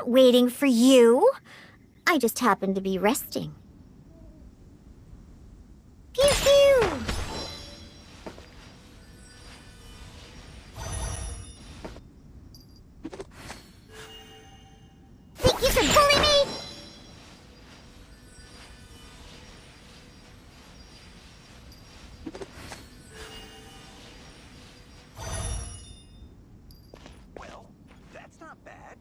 wasn't waiting for you. I just happened to be resting. Pew pew! Think you can bully me? Well, that's not bad.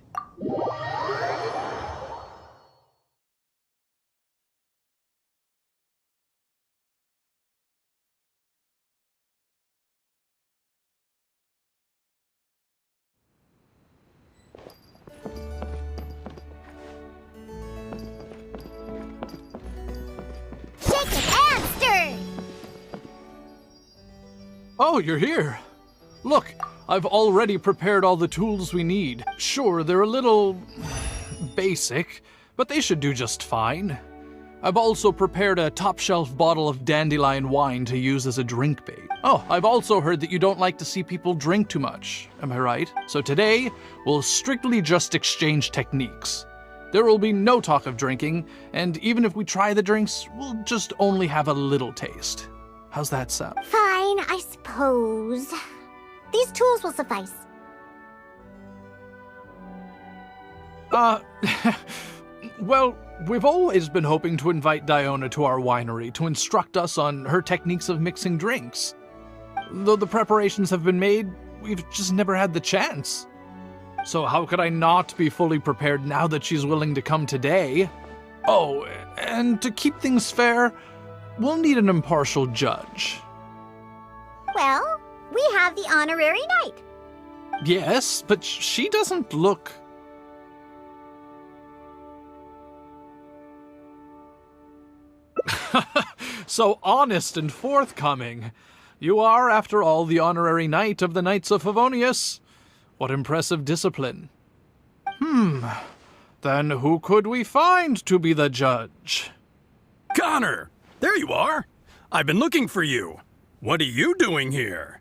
Shaken and stirred! Oh, you're here. Look, I've already prepared all the tools we need. Sure, they're a little basic, but they should do just fine. I've also prepared a top-shelf bottle of dandelion wine to use as a drink bait. Oh, I've also heard that you don't like to see people drink too much. Am I right? So today, we'll strictly just exchange techniques. There will be no talk of drinking, and even if we try the drinks, we'll just only have a little taste. How's that sound? Fine, I suppose. These tools will suffice. Well, we've always been hoping to invite Diona to our winery to instruct us on her techniques of mixing drinks. Though the preparations have been made, we've just never had the chance. So how could I not be fully prepared now that she's willing to come today? Oh, and to keep things fair, we'll need an impartial judge. Well, we have the honorary knight. Yes, but she doesn't look... So honest and forthcoming. You are, after all, the honorary knight of the Knights of Favonius. What impressive discipline. Then who could we find to be the judge? Connor! There you are! I've been looking for you. What are you doing here?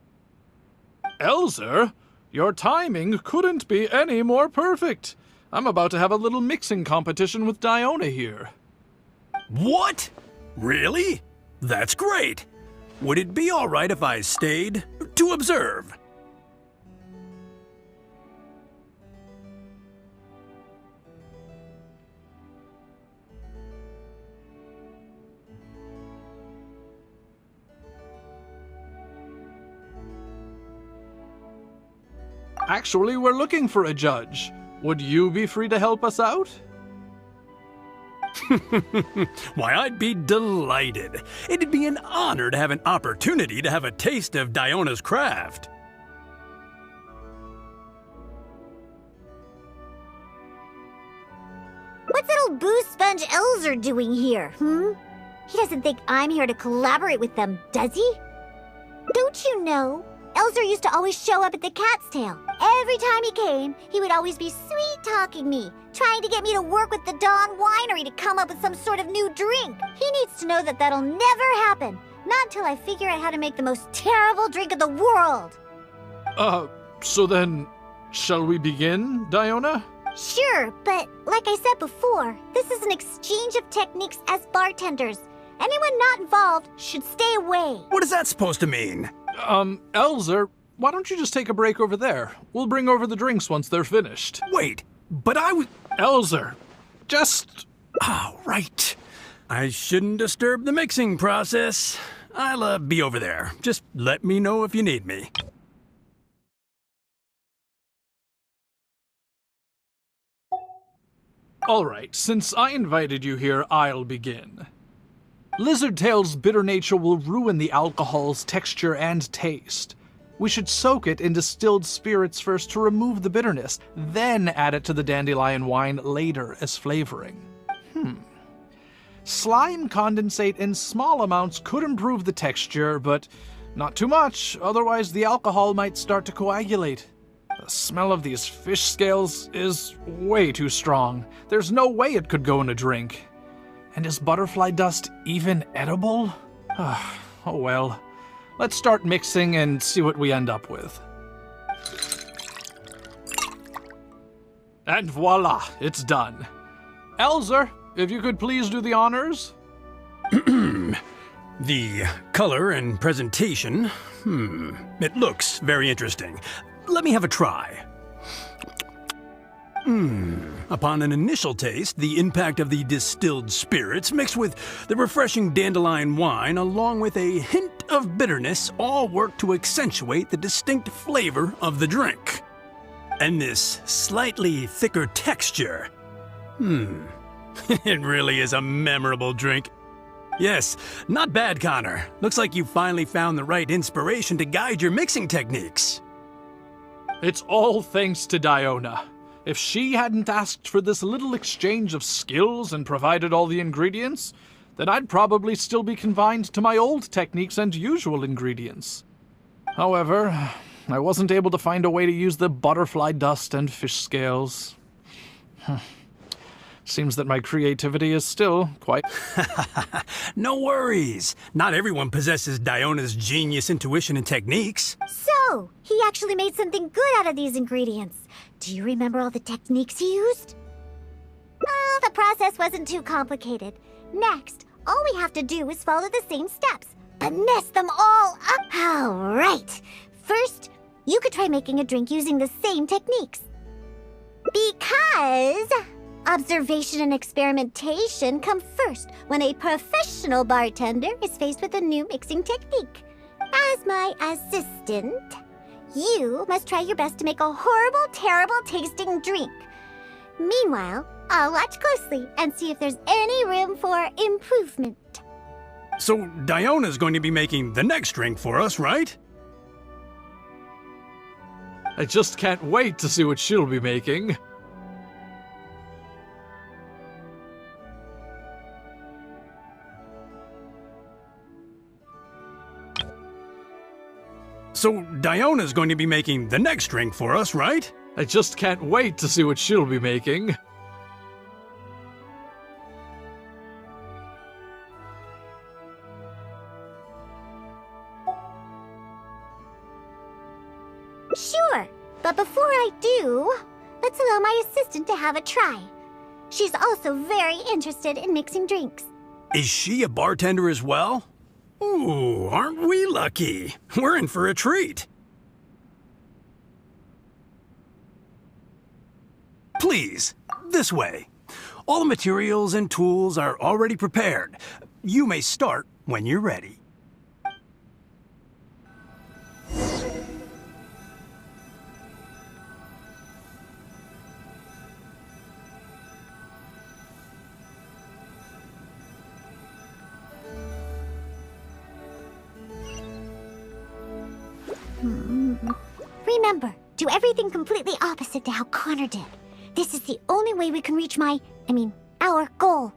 Elzer, your timing couldn't be any more perfect. I'm about to have a little mixing competition with Diona here. What? Really? That's great. Would it be all right if I stayed to observe? Actually, we're looking for a judge. Would you be free to help us out? Why, I'd be delighted. It'd be an honor to have an opportunity to have a taste of Diona's craft. What's that old booze sponge Elzer doing here, He doesn't think I'm here to collaborate with them, does he? Don't you know? Elzer used to always show up at the Cat's Tail. Every time he came, he would always be sweet-talking me, trying to get me to work with the Dawn Winery to come up with some sort of new drink. He needs to know that that'll never happen. Not until I figure out how to make the most terrible drink in the world. So then, shall we begin, Diona? Sure, but like I said before, this is an exchange of techniques as bartenders. Anyone not involved should stay away. What is that supposed to mean? Elzer, why don't you just take a break over there? We'll bring over the drinks once they're finished. Wait, but I was... Elzer, just... Oh, right. I shouldn't disturb the mixing process. I'll be over there. Just let me know if you need me. All right, since I invited you here, I'll begin. Lizardtail's bitter nature will ruin the alcohol's texture and taste. We should soak it in distilled spirits first to remove the bitterness, then add it to the dandelion wine later as flavoring. Slime condensate in small amounts could improve the texture, but not too much, otherwise the alcohol might start to coagulate. The smell of these fish scales is way too strong. There's no way it could go in a drink. And is butterfly dust even edible? Oh well. Let's start mixing and see what we end up with. And voila, it's done. Elzer, if you could please do the honors? The color and presentation, it looks very interesting. Let me have a try. Upon an initial taste, the impact of the distilled spirits mixed with the refreshing dandelion wine along with a hint of bitterness all work to accentuate the distinct flavor of the drink. And this slightly thicker texture. It really is a memorable drink. Yes, not bad, Connor. Looks like you finally found the right inspiration to guide your mixing techniques. It's all thanks to Diona. If she hadn't asked for this little exchange of skills and provided all the ingredients, then I'd probably still be confined to my old techniques and usual ingredients. However, I wasn't able to find a way to use the butterfly dust and fish scales. Seems that my creativity is still quite... No worries. Not everyone possesses Diona's genius intuition and techniques. So, he actually made something good out of these ingredients. Do you remember all the techniques he used? Oh, the process wasn't too complicated. Next, all we have to do is follow the same steps, but mess them all up. All right. First, you could try making a drink using the same techniques. Because observation and experimentation come first when a professional bartender is faced with a new mixing technique. As my assistant, you must try your best to make a horrible, terrible tasting drink. Meanwhile, I'll watch closely and see if there's any room for improvement. So Diona's going to be making the next drink for us, right? I just can't wait to see what she'll be making. So Diona's going to be making the next drink for us, right? I just can't wait to see what she'll be making. Sure, but before I do, let's allow my assistant to have a try. She's also very interested in mixing drinks. Is she a bartender as well? Ooh, aren't we lucky? We're in for a treat. Please, this way. All the materials and tools are already prepared. You may start when you're ready. Remember, do everything completely opposite to how Connor did. This is the only way we can reach our goal.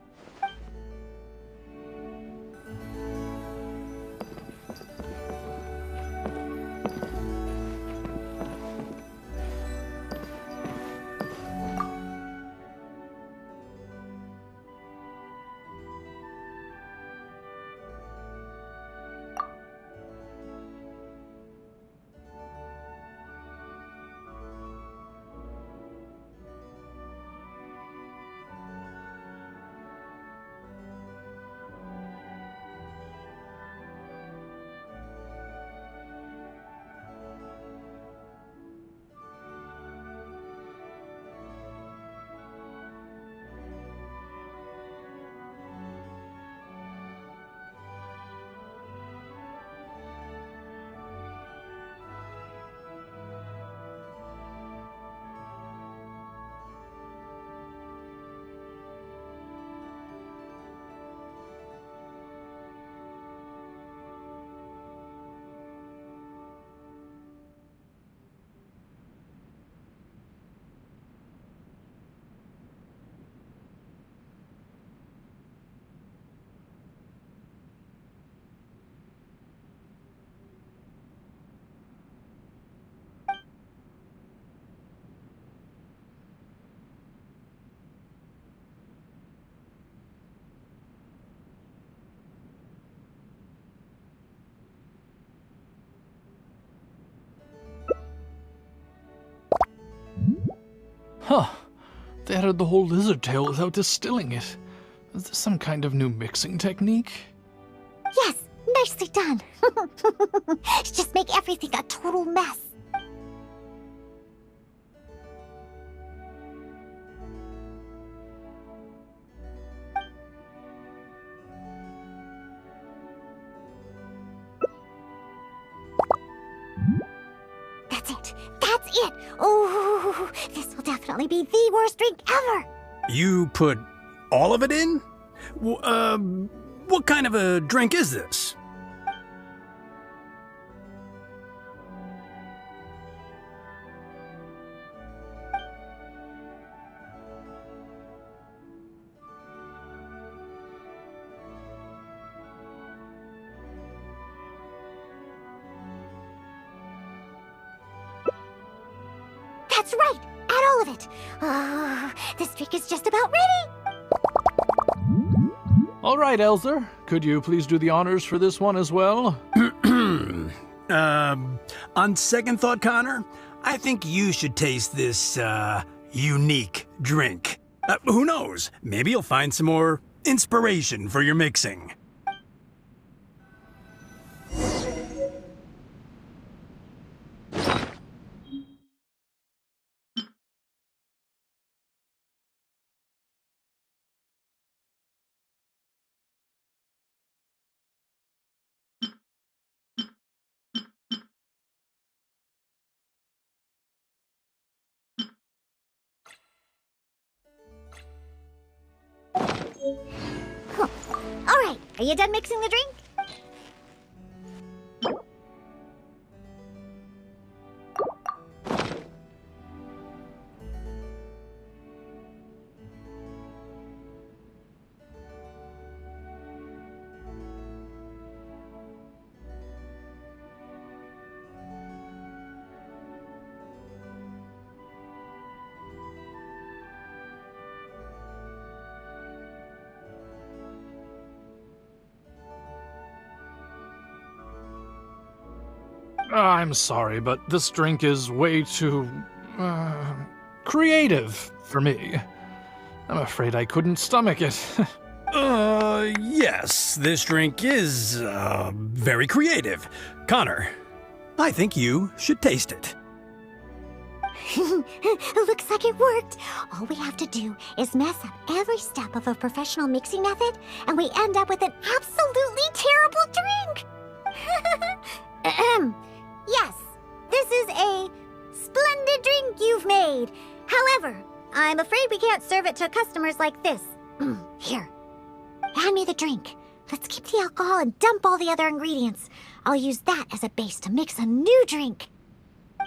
Huh. They added the whole lizard tail without distilling it. Is this some kind of new mixing technique? Yes, nicely done. Just make everything a total mess. That's it. That's it. Oh, this will definitely be the worst drink ever. You put all of it in? What kind of a drink is this? That's right. Add all of it. Oh, this drink is just about ready. All right, Elzer. Could you please do the honors for this one as well? On second thought, Connor, I think you should taste this, unique drink. Who knows? Maybe you'll find some more inspiration for your mixing. Huh. All right, are you done mixing the drink? I'm sorry, but this drink is way too, creative for me. I'm afraid I couldn't stomach it. Yes, this drink is, very creative. Connor, I think you should taste it. Looks like it worked. All we have to do is mess up every step of a professional mixing method, and we end up with an absolutely terrible drink. Yes, this is a splendid drink you've made. However, I'm afraid we can't serve it to customers like this. Here, hand me the drink. Let's keep the alcohol and dump all the other ingredients. I'll use that as a base to mix a new drink.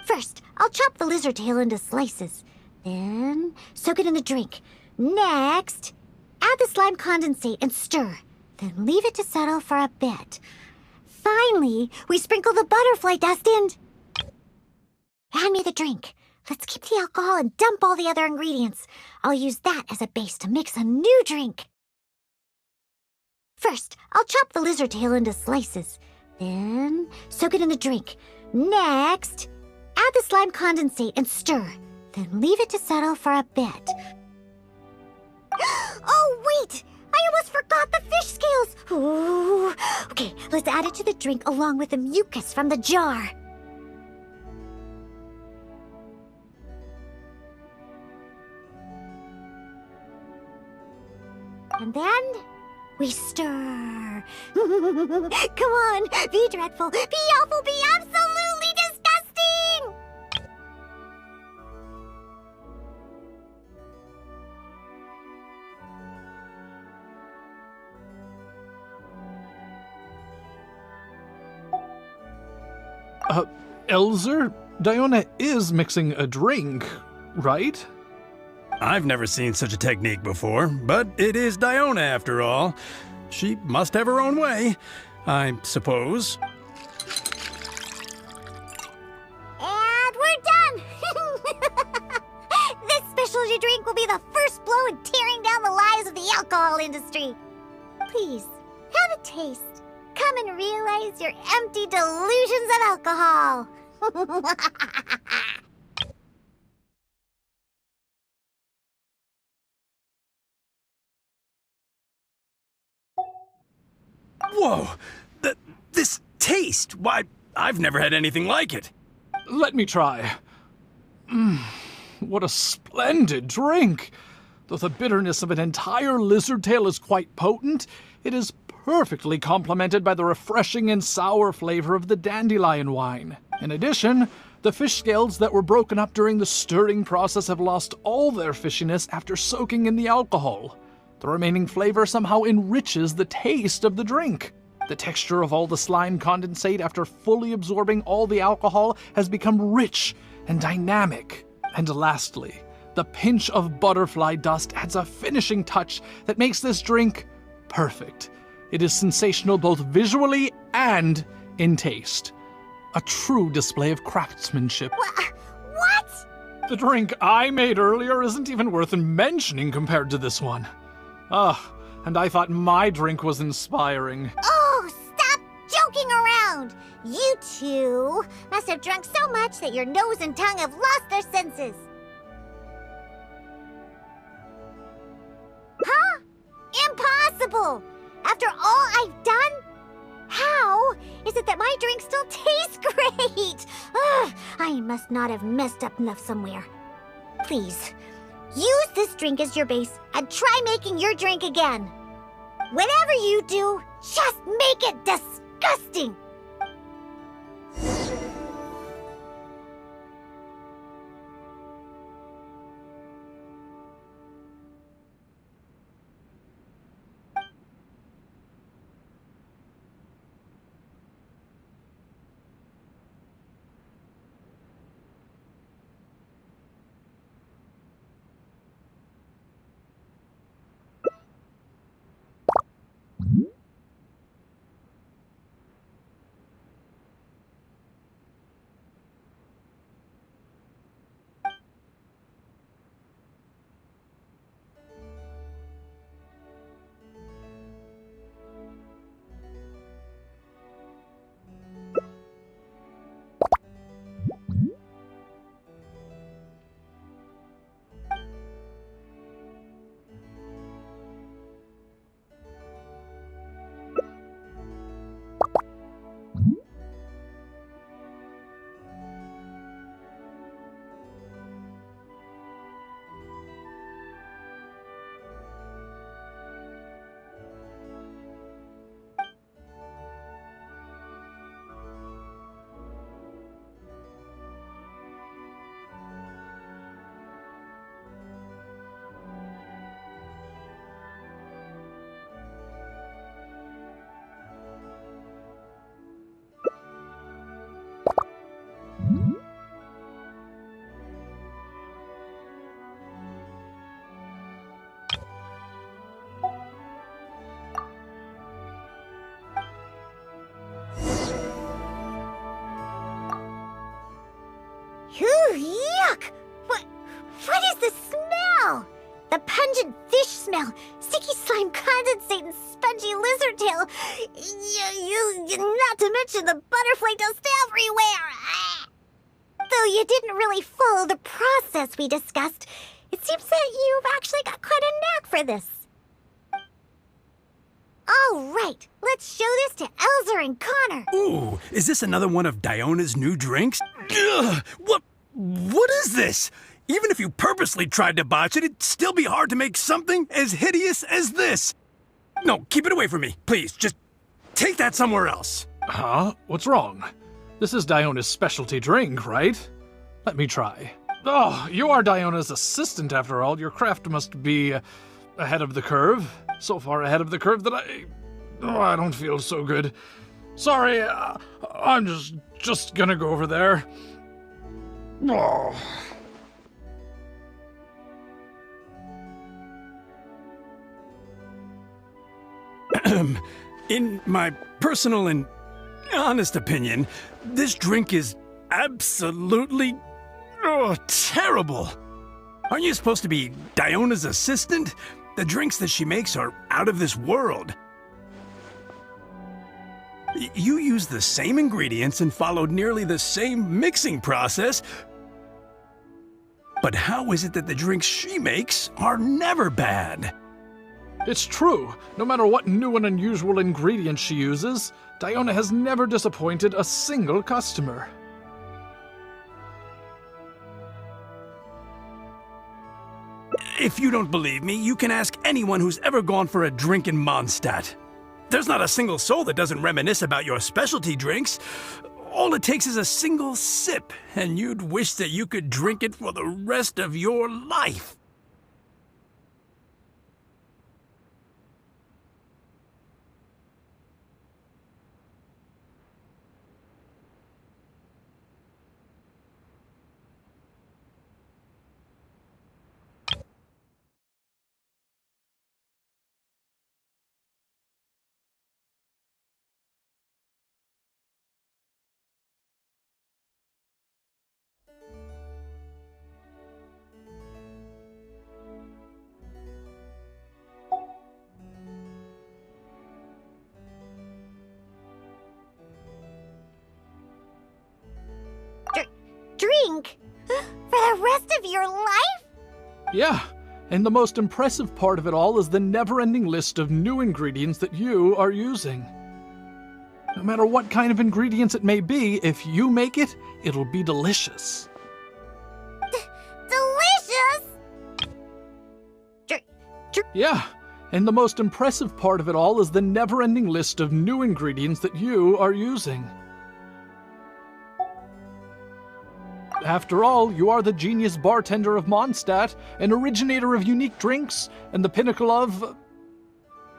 First, I'll chop the lizard tail into slices. Then, soak it in the drink. Next, add the slime condensate and stir. Then leave it to settle for a bit. Finally, we sprinkle the butterfly dust in. Hand me the drink. Let's keep the alcohol and dump all the other ingredients. I'll use that as a base to mix a new drink. First, I'll chop the lizard tail into slices. Then, soak it in the drink. Next, add the slime condensate and stir. Then leave it to settle for a bit. Oh, wait! I almost forgot the fish scales! Ooh. Okay, let's add it to the drink along with the mucus from the jar. And then we stir. Come on, be dreadful, be awful, be absolutely disgusting! Elzer? Diona is mixing a drink, right? I've never seen such a technique before, but it is Diona after all. She must have her own way, I suppose. And we're done! This specialty drink will be the first blow in tearing down the lies of the alcohol industry. Please, have a taste. Come and realize your empty delusions of alcohol. Whoa! This taste, why, I've never had anything like it. Let me try. What a splendid drink! Though the bitterness of an entire lizard tail is quite potent, it is perfectly complemented by the refreshing and sour flavor of the dandelion wine. In addition, the fish scales that were broken up during the stirring process have lost all their fishiness after soaking in the alcohol. The remaining flavor somehow enriches the taste of the drink. The texture of all the slime condensate after fully absorbing all the alcohol has become rich and dynamic. And lastly, the pinch of butterfly dust adds a finishing touch that makes this drink perfect. It is sensational both visually and in taste. A true display of craftsmanship. What? The drink I made earlier isn't even worth mentioning compared to this one. And I thought my drink was inspiring. Oh, stop joking around! You two must have drunk so much that your nose and tongue have lost their senses. Huh? Impossible! After all I've done? How is it that my drink still tastes great? Ugh, I must not have messed up enough somewhere. Please, use this drink as your base and try making your drink again. Whatever you do, just make it disgusting! Phew, yuck! What is the smell? The pungent fish smell, sticky slime condensate, and spongy lizard tail. Not to mention the butterfly dust everywhere. Though you didn't really follow the process we discussed, it seems that you've actually got quite a knack for this. All right, let's show this to Elzer and Connor. Ooh, is this another one of Diona's new drinks? Ugh, what is this? Even if you purposely tried to botch it, it'd still be hard to make something as hideous as this. No, keep it away from me. Please, just take that somewhere else. Huh? What's wrong? This is Diona's specialty drink, right? Let me try. Oh, you are Diona's assistant after all. Your craft must be ahead of the curve. So far ahead of the curve that I don't feel so good. Sorry, I'm just gonna go over there. Oh. In my personal and honest opinion, this drink is absolutely terrible. Aren't you supposed to be Diona's assistant? The drinks that she makes are out of this world. You use the same ingredients and followed nearly the same mixing process, but how is it that the drinks she makes are never bad? It's true. No matter what new and unusual ingredients she uses, Diona has never disappointed a single customer. If you don't believe me, you can ask anyone who's ever gone for a drink in Mondstadt. There's not a single soul that doesn't reminisce about your specialty drinks. All it takes is a single sip, and you'd wish that you could drink it for the rest of your life. Drink? For the rest of your life? Yeah, and the most impressive part of it all is the never-ending list of new ingredients that you are using. No matter what kind of ingredients it may be, if you make it, it'll be delicious. Delicious? Yeah, and the most impressive part of it all is the never-ending list of new ingredients that you are using. After all, you are the genius bartender of Mondstadt, an originator of unique drinks, and the pinnacle of...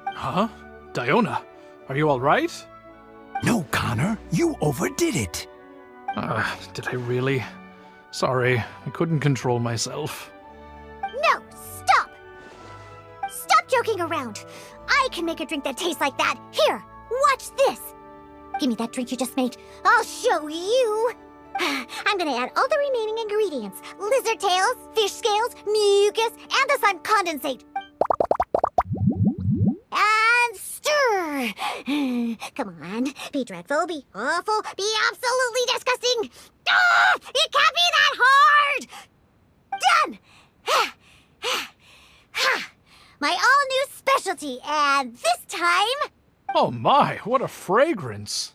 Huh? Diona, are you all right? No, Connor, you overdid it. Did I really? Sorry, I couldn't control myself. No, stop! Stop joking around. I can make a drink that tastes like that. Here, watch this. Give me that drink you just made. I'll show you. I'm gonna add all the remaining ingredients. Lizard tails, fish scales, mucus, and the sun condensate. And stir. Come on, be dreadful, be awful, be absolutely disgusting. Ah, it can't be that hard. Done. My all-new specialty, and this time... Oh my, what a fragrance!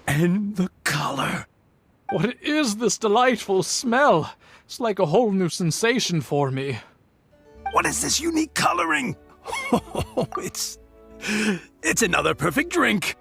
And the color. What is this delightful smell? It's like a whole new sensation for me. What is this unique coloring? Oh, it's another perfect drink.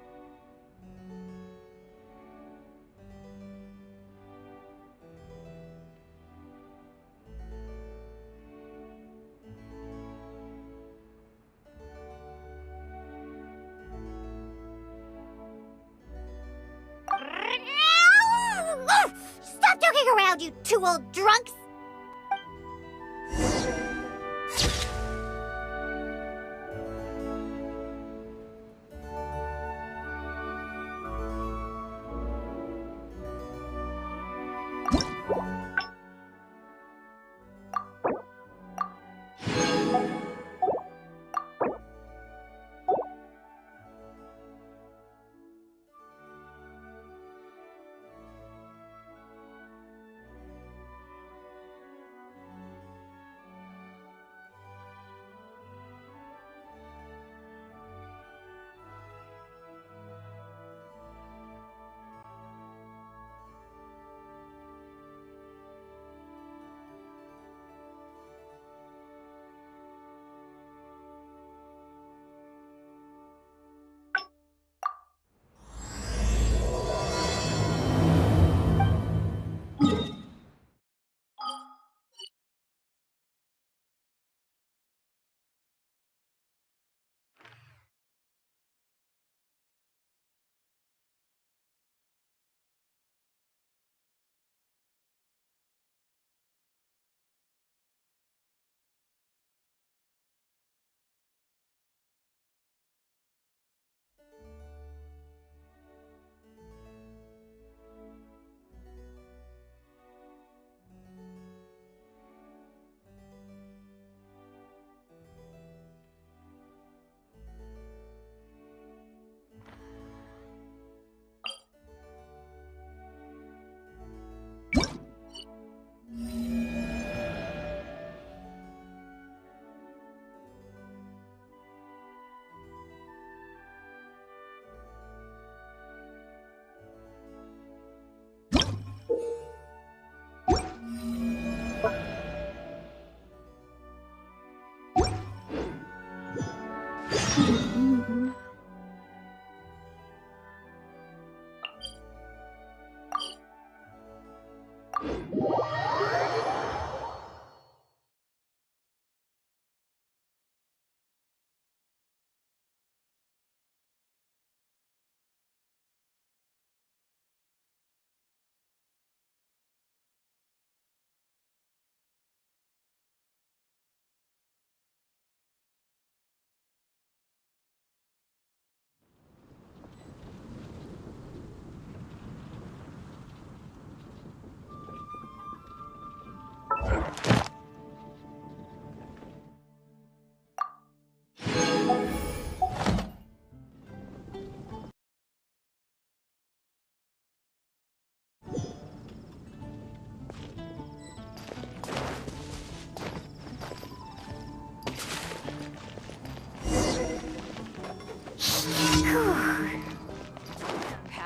Stop joking around, you two old drunks!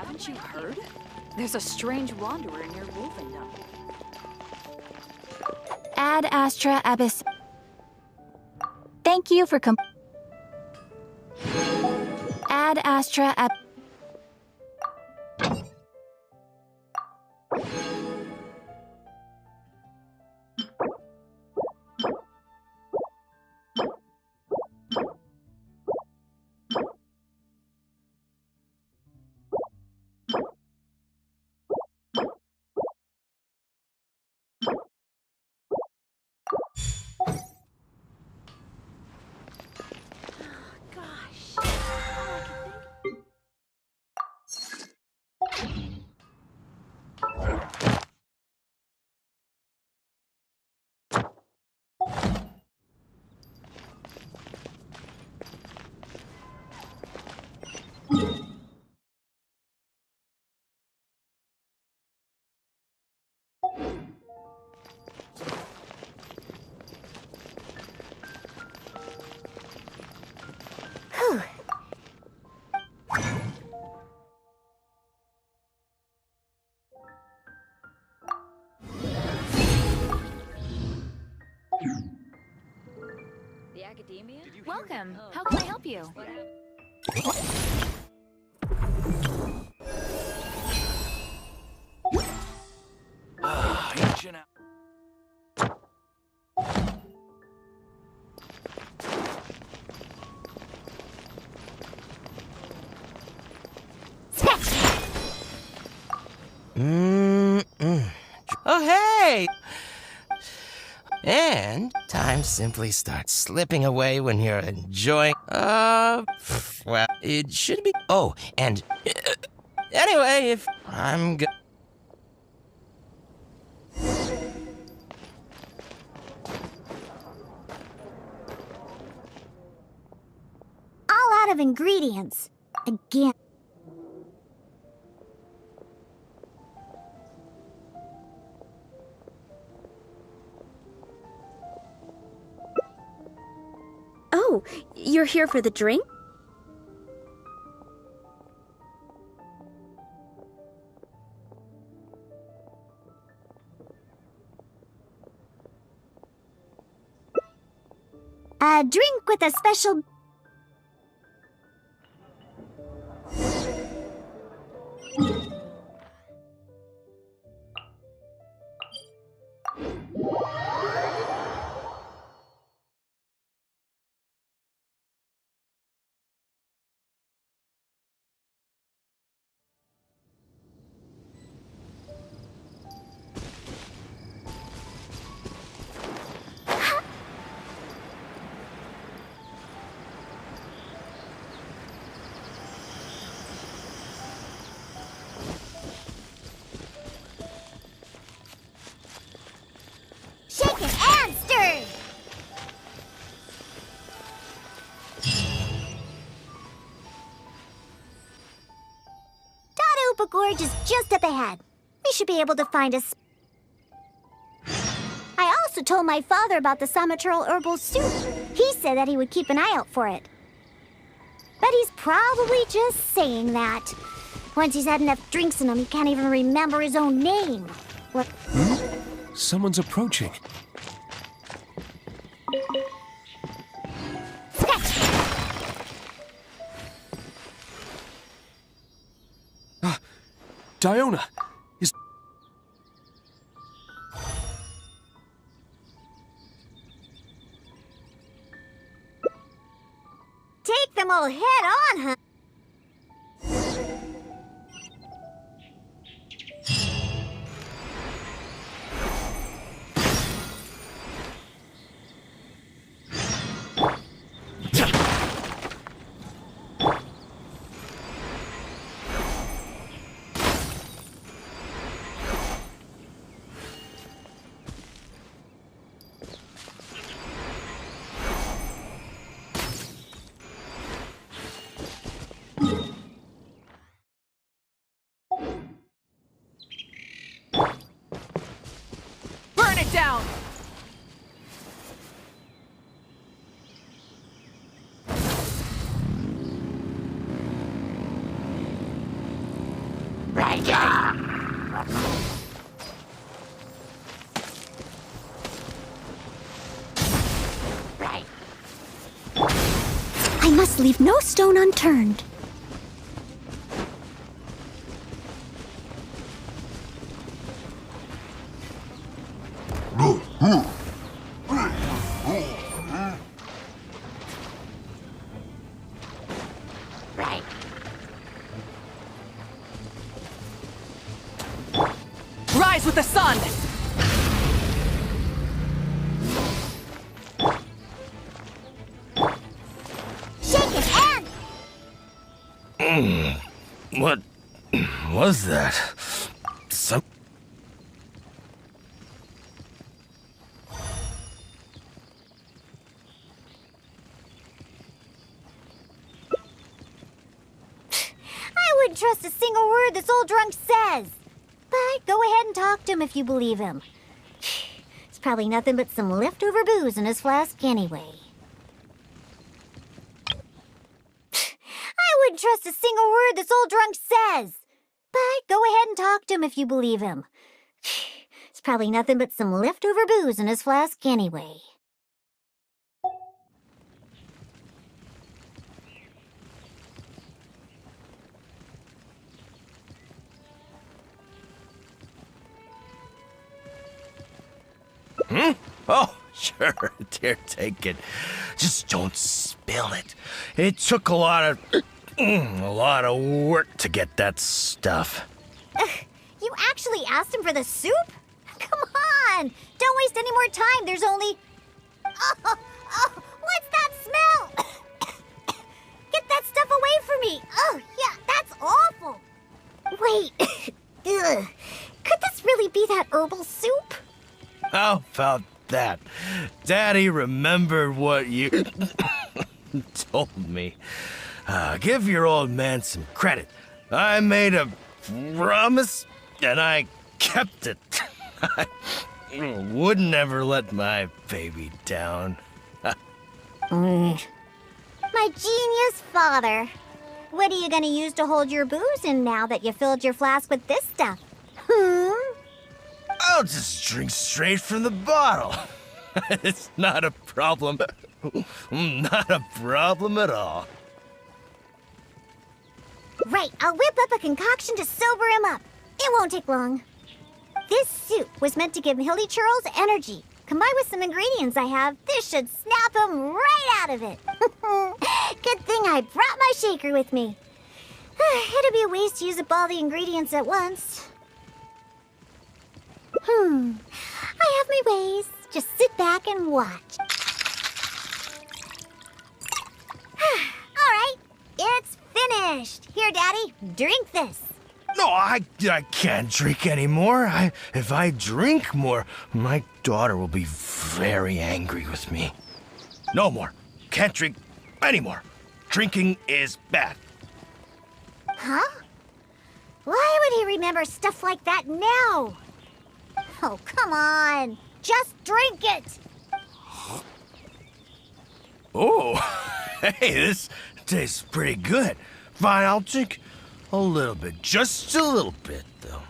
Haven't you heard? There's a strange wanderer near Wolfendom. Ad Astra Abyss. Thank you for Ad Astra Ab. The Academia? Welcome. How can I help you? Ancient Oh, hey! And time simply starts slipping away when you're enjoying. Well, it should be. Oh, and anyway, if I'm good. All out of ingredients. Again. Oh, you're here for the drink? A drink with a special... Shake it and stir! Tadaupa Gorge is just up ahead. We should be able to find us. I also told my father about the Summitral herbal soup. He said that he would keep an eye out for it. But he's probably just saying that. Once he's had enough drinks in him, he can't even remember his own name. What? Someone's approaching. Diona! Is... Take them all head on, huh? Burn it down! I must leave no stone unturned. Rise with the sun! Shake it, and... What was that? Some. I wouldn't trust a single word this old drunk says. But go ahead and talk to him if you believe him. It's probably nothing but some leftover booze in his flask anyway. I wouldn't trust a single word this old drunk says. But go ahead and talk to him if you believe him. It's probably nothing but some leftover booze in his flask anyway. Oh, sure. Dear, take it. Just don't spill it. It took a lot of work to get that stuff. You actually asked him for the soup? Come on! Don't waste any more time. There's only... Oh, what's that smell? Get that stuff away from me. Oh, yeah, that's awful. Wait. Ugh. Could this really be that herbal soup? How about that? Daddy remembered what you told me. Give your old man some credit. I made a promise, and I kept it. I would never let my baby down. My genius father. What are you gonna use to hold your booze in now that you filled your flask with this stuff? I'll just drink straight from the bottle. It's not a problem. Not a problem at all. Right, I'll whip up a concoction to sober him up. It won't take long. This soup was meant to give Hilly Churls energy. Combined with some ingredients I have, this should snap him right out of it. Good thing I brought my shaker with me. It'd be a waste to use up all the ingredients at once. I have my ways. Just sit back and watch. All right, it's finished. Here, Daddy, drink this. No, I can't drink anymore. If I drink more, my daughter will be very angry with me. No more. Can't drink anymore. Drinking is bad. Huh? Why would he remember stuff like that now? Oh, come on. Just drink it. Oh, hey, this tastes pretty good. Fine, I'll drink a little bit. Just a little bit, though.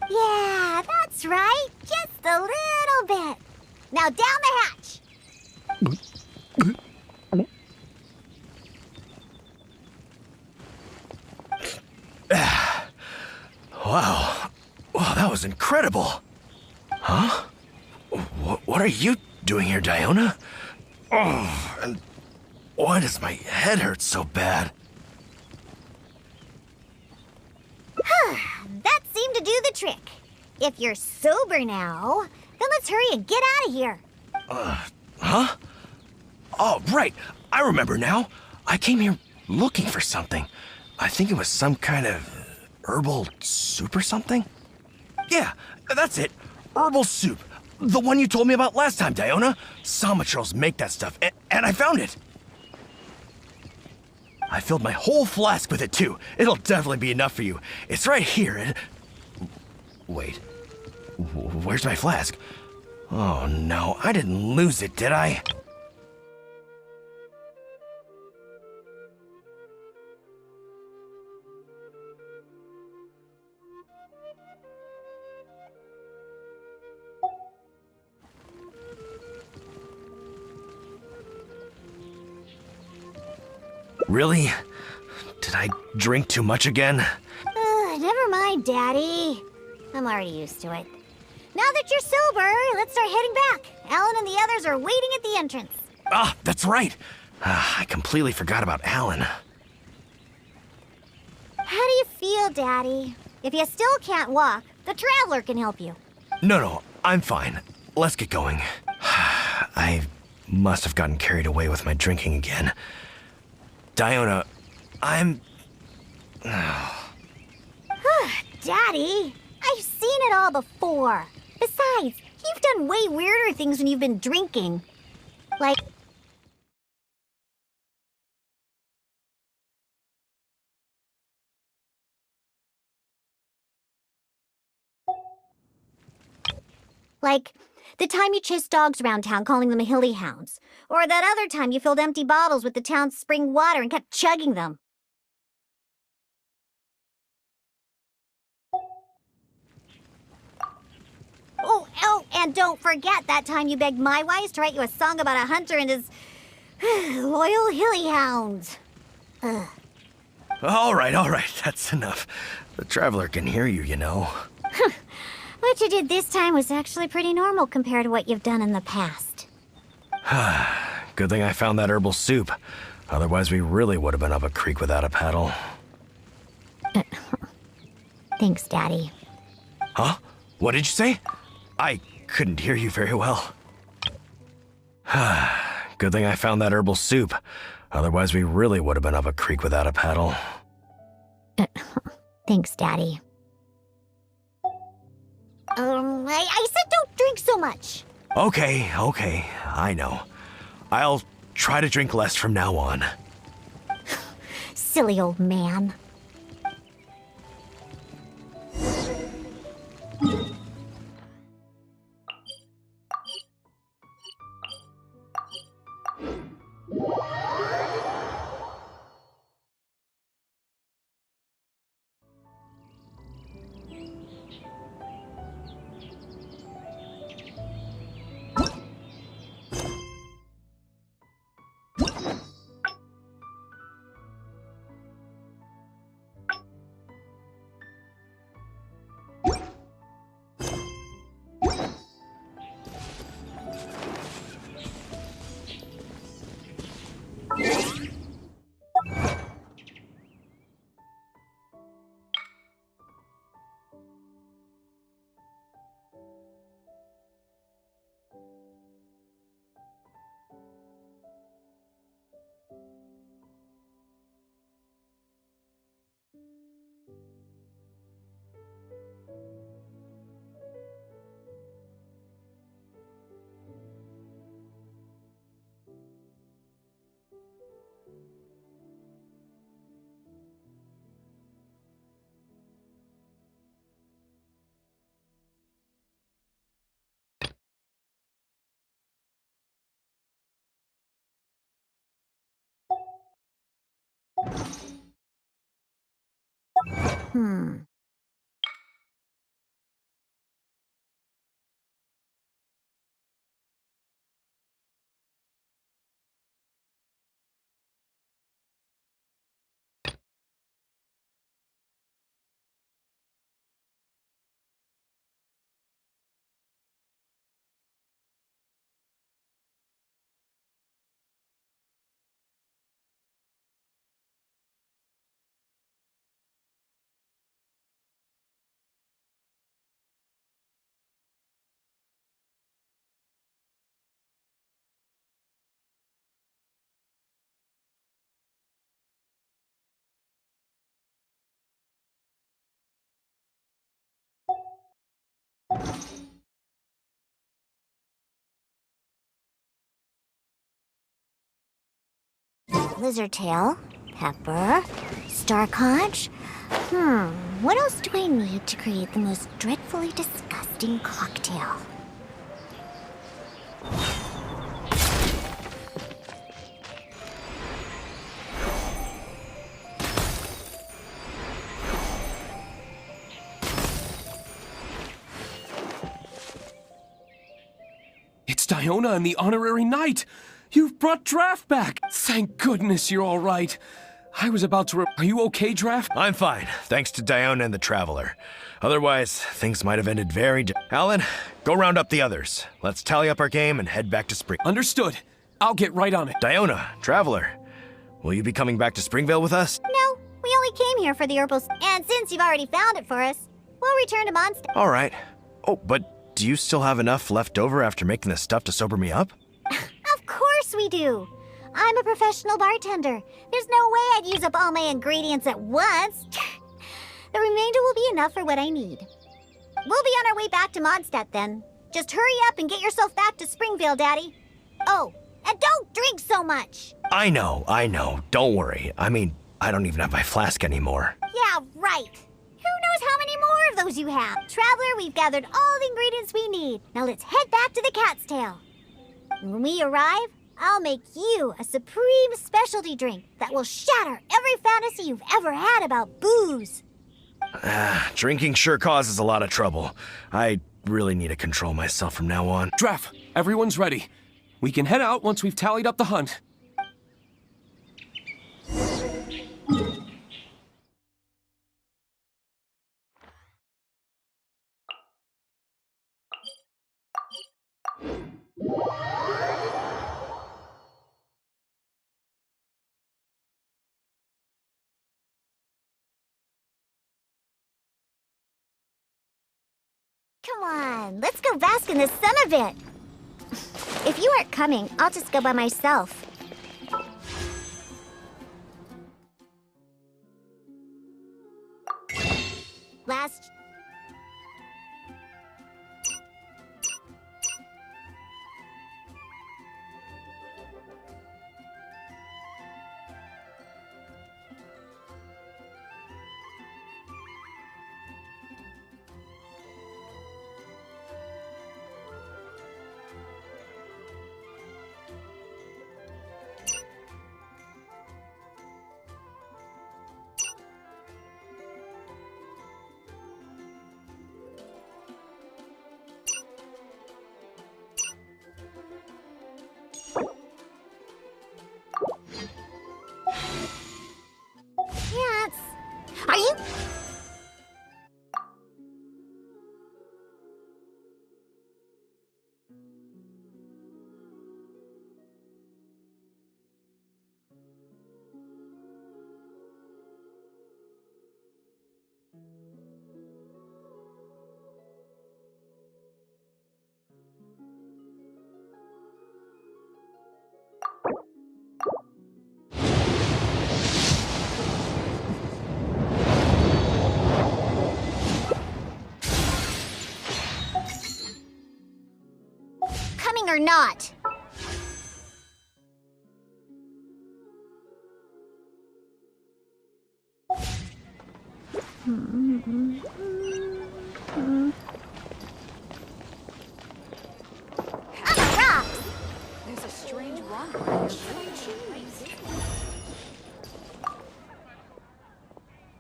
Yeah, that's right. Just a little bit. Now down the hatch. Wow. Wow, that was incredible. Huh? What are you doing here, Diona? Oh, and why does my head hurt so bad? That seemed to do the trick. If you're sober now, then let's hurry and get out of here. Huh? Oh, right. I remember now. I came here looking for something. I think it was some kind of herbal soup or something. Yeah, that's it. Herbal soup. The one you told me about last time, Diona. Sama Charles make that stuff, and I found it. I filled my whole flask with it, too. It'll definitely be enough for you. It's right here. Wait. Where's my flask? Oh, no. I didn't lose it, did I? Really? Did I drink too much again? Never mind, Daddy. I'm already used to it. Now that you're sober, let's start heading back. Alan and the others are waiting at the entrance. Ah, that's right. I completely forgot about Alan. How do you feel, Daddy? If you still can't walk, the Traveler can help you. No, I'm fine. Let's get going. I must have gotten carried away with my drinking again. Diona, I'm... Daddy, I've seen it all before. Besides, you've done way weirder things when you've been drinking. Like... Like, the time you chased dogs around town calling them hilly hounds. Or that other time you filled empty bottles with the town's spring water and kept chugging them. Oh, and don't forget that time you begged my wise to write you a song about a hunter and his loyal hilly hounds. All right, that's enough. The Traveler can hear you, you know. What you did this time was actually pretty normal compared to what you've done in the past. Good thing I found that herbal soup. Otherwise, we really would have been up a creek without a paddle. Thanks, Daddy. Huh? What did you say? I couldn't hear you very well. Good thing I found that herbal soup. Otherwise, we really would have been up a creek without a paddle. Thanks, Daddy. I said don't drink so much. Okay, I know. I'll try to drink less from now on. Silly old man. Lizardtail, Pepper, Starconch. What else do I need to create the most dreadfully disgusting cocktail? It's Diona and the Honorary Knight! You've brought Draft back! Thank goodness you're all right. I was about to... Are you okay, Draft? I'm fine, thanks to Diona and the Traveler. Otherwise, things might have ended very... Alan, go round up the others. Let's tally up our game and head back to Spring... Understood. I'll get right on it. Diona, Traveler, will you be coming back to Springvale with us? No, we only came here for the herbals. And since you've already found it for us, we'll return to Mondstadt. All right. Oh, but do you still have enough left over after making the stuff to sober me up? Of course we do. I'm a professional bartender. There's no way I'd use up all my ingredients at once. The remainder will be enough for what I need. We'll be on our way back to Mondstadt then. Just hurry up and get yourself back to Springvale, Daddy. Oh, and don't drink so much. I know. Don't worry. I mean, I don't even have my flask anymore. Yeah, right. Who knows how many more of those you have? Traveler, we've gathered all the ingredients we need. Now let's head back to the Cat's Tail. When we arrive, I'll make you a supreme specialty drink that will shatter every fantasy you've ever had about booze. Drinking sure causes a lot of trouble. I really need to control myself from now on. Draft, everyone's ready. We can head out once we've tallied up the hunt. Come on, let's go bask in the sun a bit. If you aren't coming, I'll just go by myself. Last... Yes. Are you... coming or not? There's a strange wanderer in your village.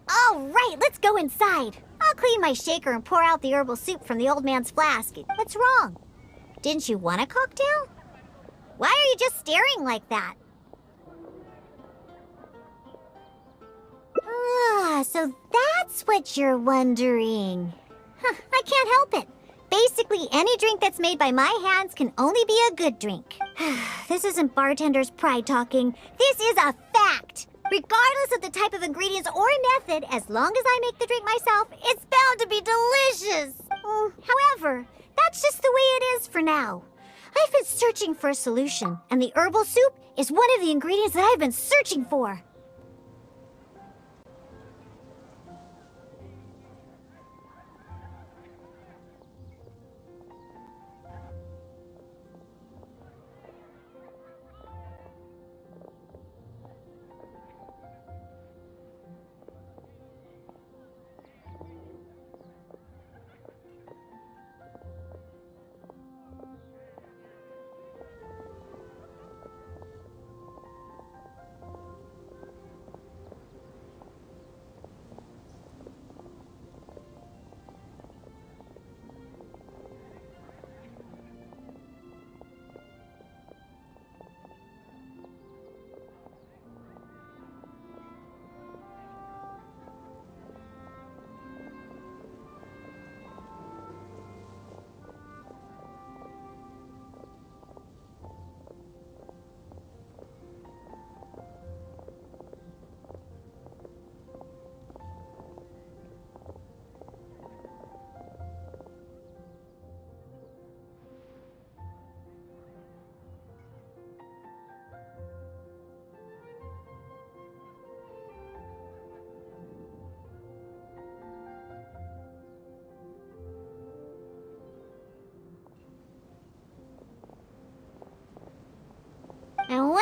All right, let's go inside. I'll clean my shaker and pour out the herbal soup from the old man's flask. What's wrong? Didn't you want a cocktail? Why are you just staring like that? So that's what you're wondering. Huh, I can't help it. Basically, any drink that's made by my hands can only be a good drink. This isn't bartender's pride talking. This is a fact. Regardless of the type of ingredients or method, as long as I make the drink myself, it's bound to be delicious. However, that's just the way it is for now. I've been searching for a solution, and the herbal soup is one of the ingredients that I've been searching for.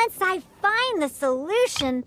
once I find the solution...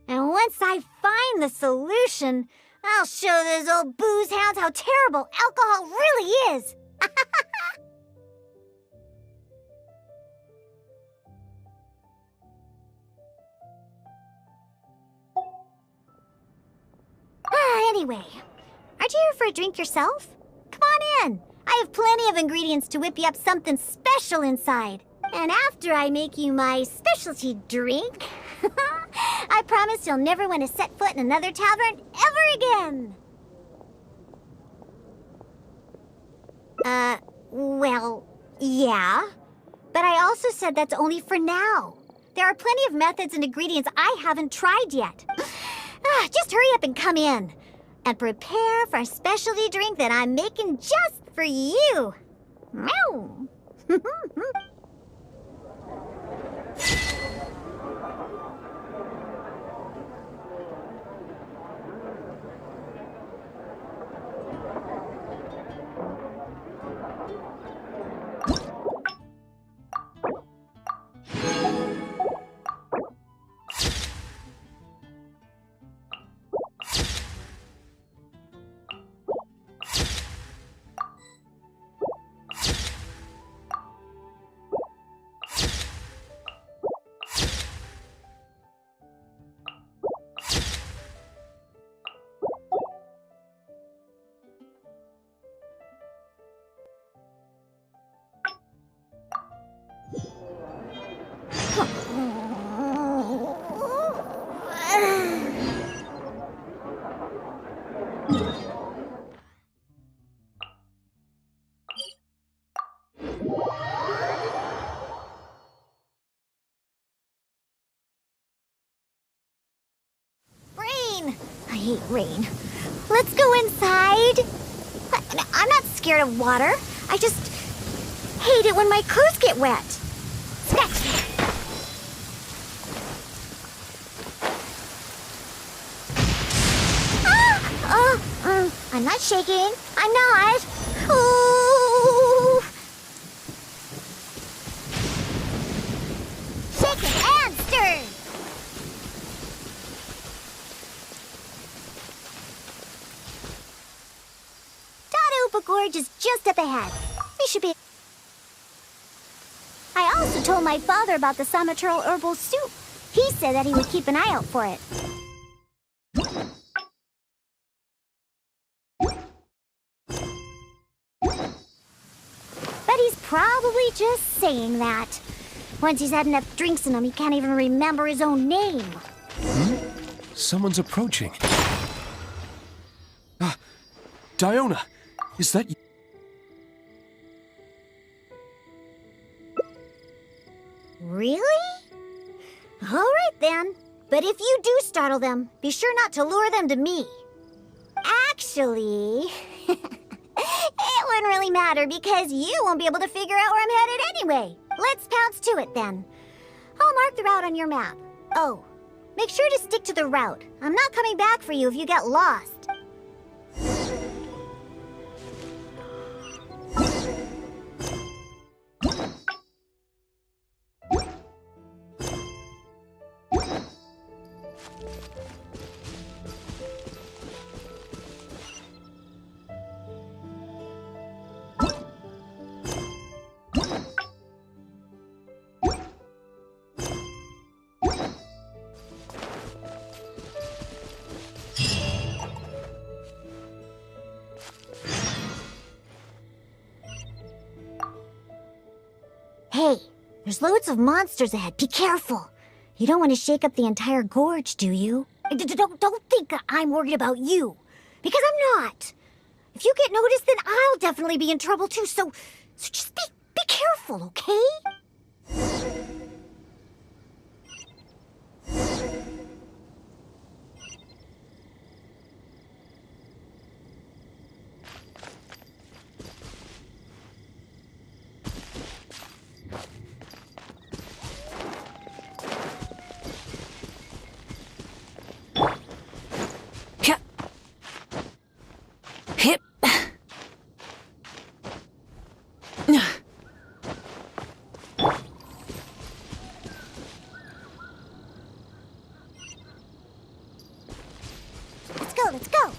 And once I find the solution, I'll show those old booze hounds how terrible alcohol really is. Anyway, aren't you here for a drink yourself? Come on in. I have plenty of ingredients to whip you up something special inside. And after I make you my specialty drink, I promise you'll never want to set foot in another tavern ever again. Well, yeah. But I also said that's only for now. There are plenty of methods and ingredients I haven't tried yet. Just hurry up and come in. And prepare for a specialty drink that I'm making just for you. Meow. I hate rain. Let's go inside. I'm not scared of water. I just hate it when my clothes get wet. Scratch. I'm not shaking. I'm not. Ooh. Shake it and stir. Tadaupa Gorge is just up ahead. We should be... I also told my father about the Samaturl herbal soup. He said that he would keep an eye out for it. But he's probably just saying that. Once he's had enough drinks in him, he can't even remember his own name. Someone's approaching. Diona, is that you? Really? All right then. But if you do startle them, be sure not to lure them to me. Actually, it wouldn't really matter because you won't be able to figure out where I'm headed anyway. Let's pounce to it then. I'll mark the route on your map. Oh, make sure to stick to the route. I'm not coming back for you if you get lost. Hey, there's loads of monsters ahead. Be careful. You don't want to shake up the entire gorge, do you? Don't think that I'm worried about you. Because I'm not. If you get noticed, then I'll definitely be in trouble too. So just be careful, okay? Hip. Let's go.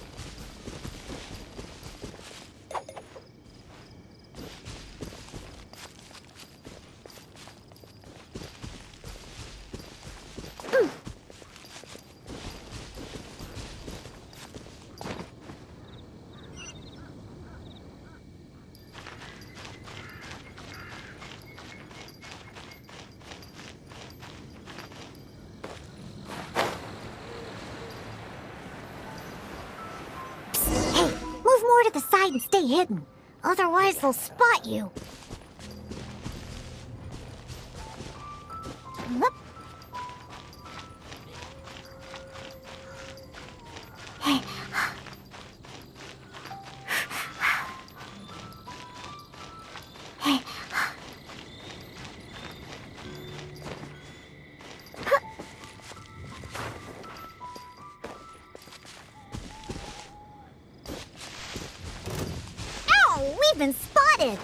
Move more to the side and stay hidden. Otherwise, they'll spot you. Whoop. Hey. Hey. We've been spotted!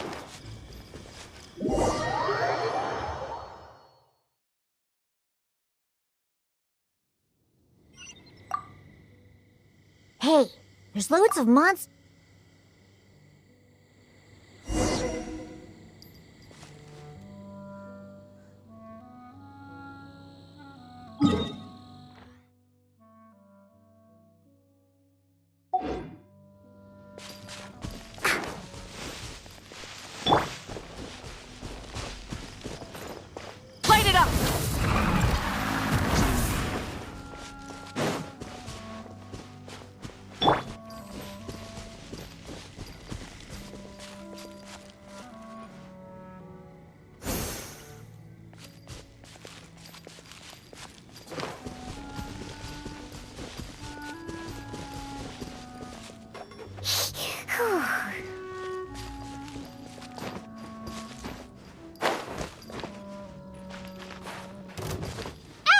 Hey, there's loads of monsters. Light it up!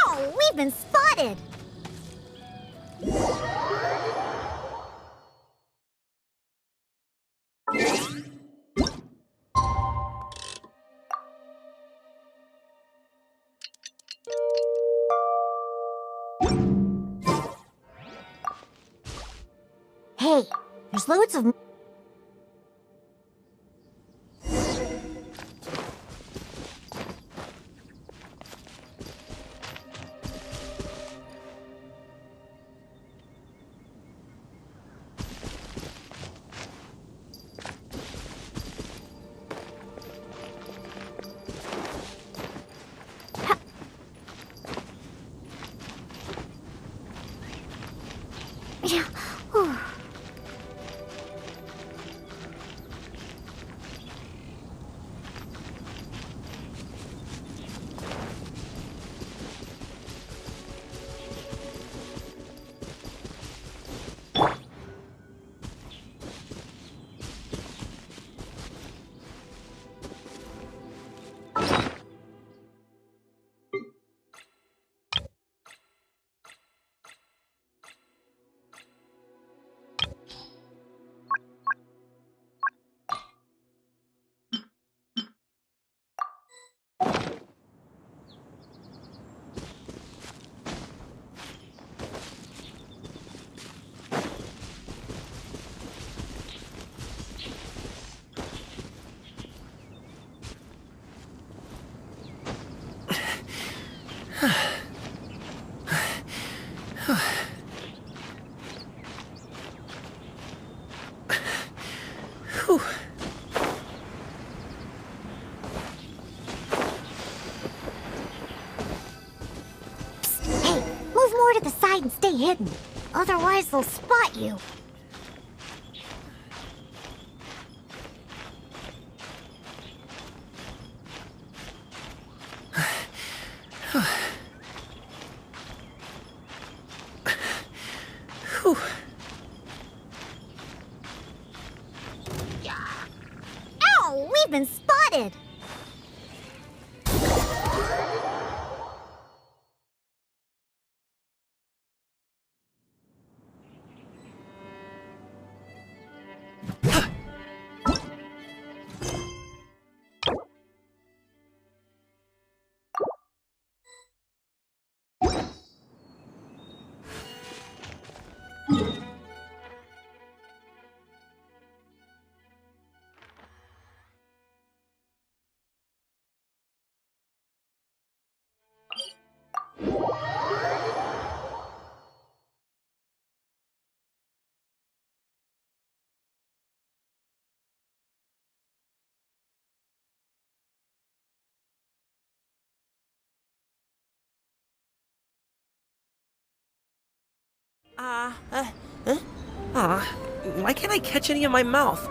Ow! We've been spotted! Hey, there's loads of... Yeah. Whew. Hey, move more to the side and stay hidden. Otherwise, they'll spot you. Ow! We've been spotted! Why can't I catch any in my mouth?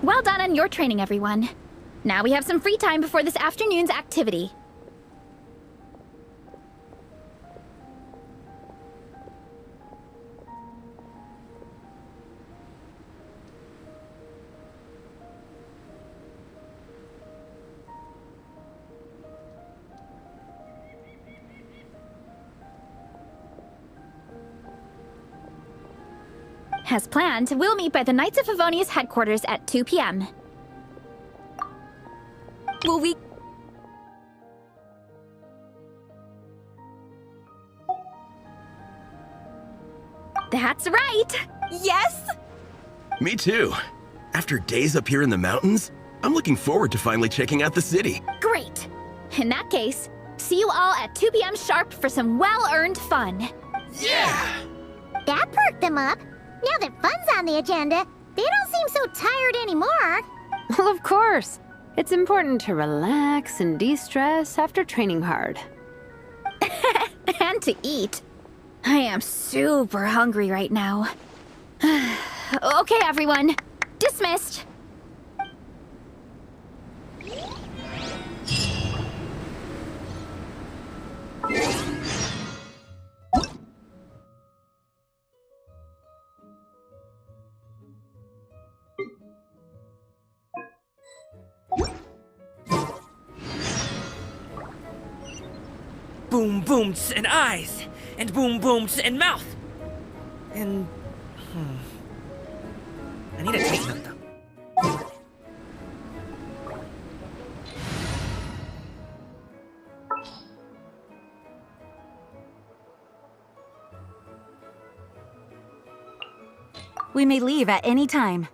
Well done on your training, everyone. Now we have some free time before this afternoon's activity. As planned, we'll meet by the Knights of Favonius headquarters at 2 p.m. Will we... That's right! Yes! Me too. After days up here in the mountains, I'm looking forward to finally checking out the city. Great! In that case, see you all at 2 p.m. sharp for some well-earned fun. Yeah! That perked them up. Now that fun's on the agenda, they don't seem so tired anymore. Well, of course. It's important to relax and de-stress after training hard. And to eat. I am super hungry right now. Okay, everyone. Dismissed. Boom booms and eyes, and boom booms and mouth. And I need to take note though. We may leave at any time.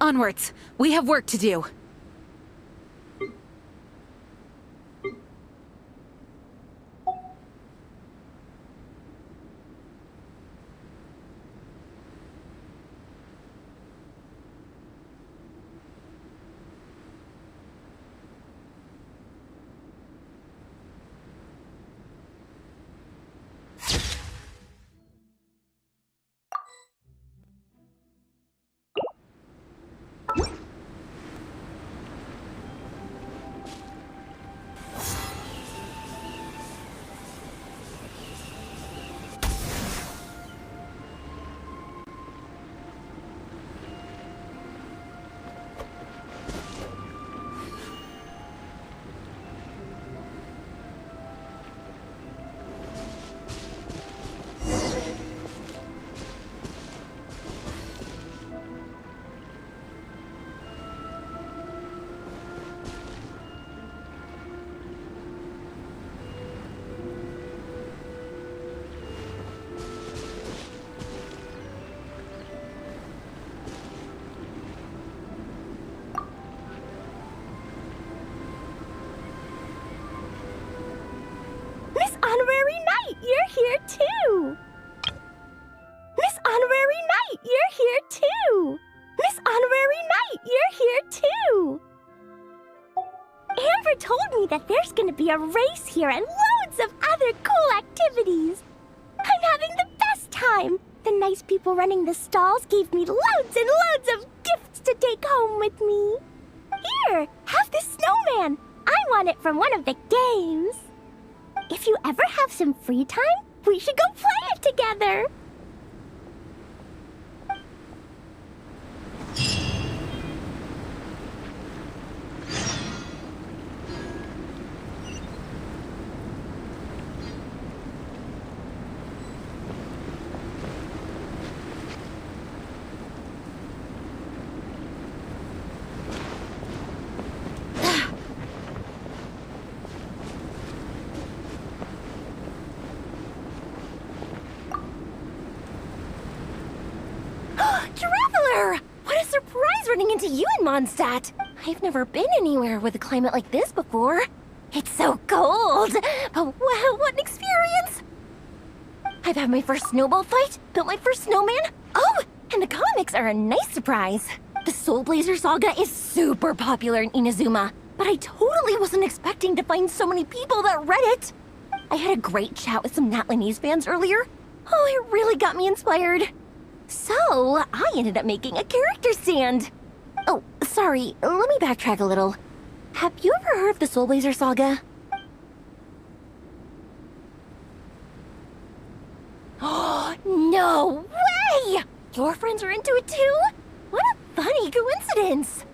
Onwards! We have work to do. be a race here and loads of other cool activities. I'm having the best time. The nice people running the stalls gave me loads and loads of gifts to take home with me. Here, have this snowman. I won it from one of the games. If you ever have some free time, we should go play it together. Traveler! What a surprise running into you in Mondstadt! I've never been anywhere with a climate like this before. It's so cold! But wow, what an experience! I've had my first snowball fight, built my first snowman. Oh, and the comics are a nice surprise. The Soul Blazer saga is super popular in Inazuma, but I totally wasn't expecting to find so many people that read it. I had a great chat with some Natlanese fans earlier. Oh, it really got me inspired. So, I ended up making a character stand. Oh, sorry, let me backtrack a little. Have you ever heard of the Soul Blazer saga? Oh, no way! Your friends are into it too? What a funny coincidence.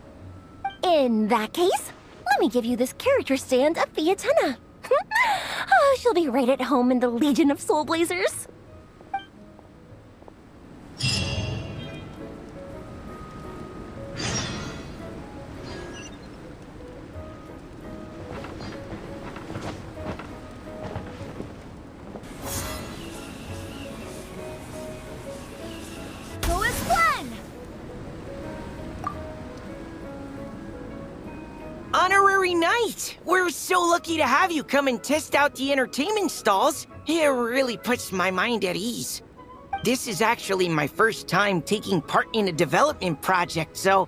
In that case, let me give you this character stand of Fiatena. Oh, she'll be right at home in the Legion of Soul Blazers. Honorary Knight! We're so lucky to have you come and test out the entertainment stalls. It really puts my mind at ease. This is actually my first time taking part in a development project, so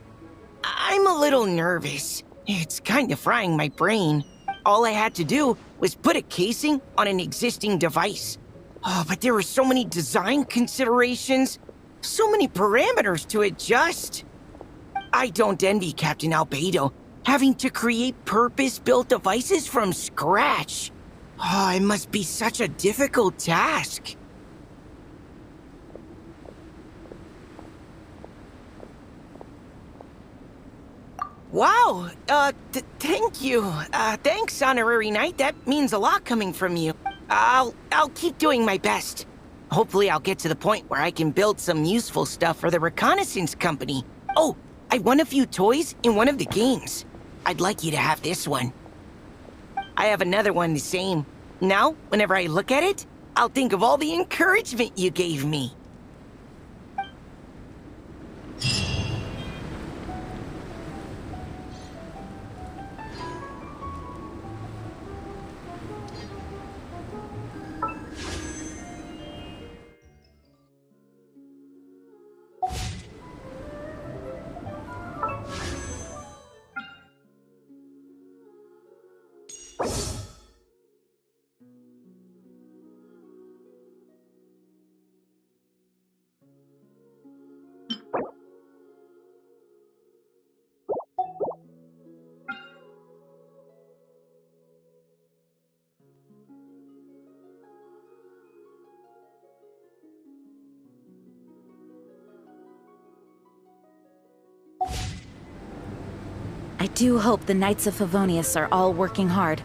I'm a little nervous. It's kind of frying my brain. All I had to do was put a casing on an existing device. Oh, but there were so many design considerations, so many parameters to adjust. I don't envy Captain Albedo, having to create purpose-built devices from scratch. Oh, it must be such a difficult task. Wow, thank you. Thanks, Honorary Knight. That means a lot coming from you. I'll keep doing my best. Hopefully I'll get to the point where I can build some useful stuff for the reconnaissance company. Oh, I won a few toys in one of the games. I'd like you to have this one. I have another one the same. Now, whenever I look at it, I'll think of all the encouragement you gave me. I do hope the Knights of Favonius are all working hard.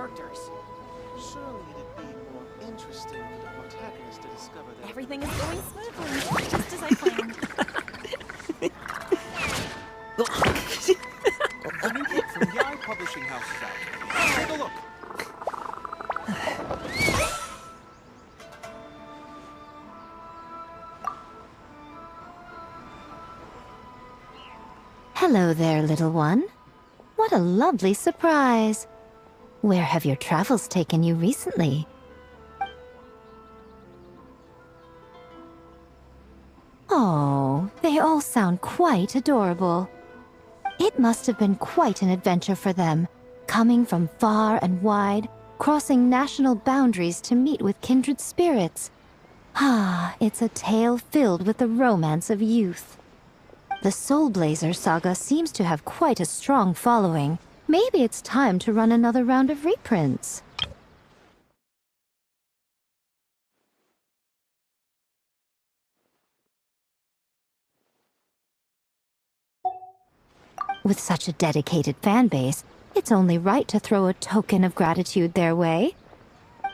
characters. Surely it'd be more interesting for the protagonist to discover that Everything is going smoothly, just as I planned. a new book from Meoww Publishing House is out. Take a look. Hello there, little one. What a lovely surprise. Where have your travels taken you recently? Oh, they all sound quite adorable. It must have been quite an adventure for them, coming from far and wide, crossing national boundaries to meet with kindred spirits. Ah, it's a tale filled with the romance of youth. The Soul Blazer saga seems to have quite a strong following. Maybe it's time to run another round of reprints. With such a dedicated fan base, it's only right to throw a token of gratitude their way.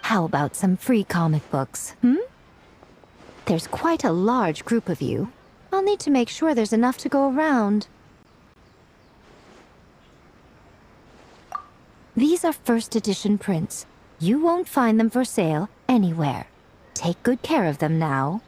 How about some free comic books, There's quite a large group of you. I'll need to make sure there's enough to go around. These are first edition prints. You won't find them for sale anywhere. Take good care of them now.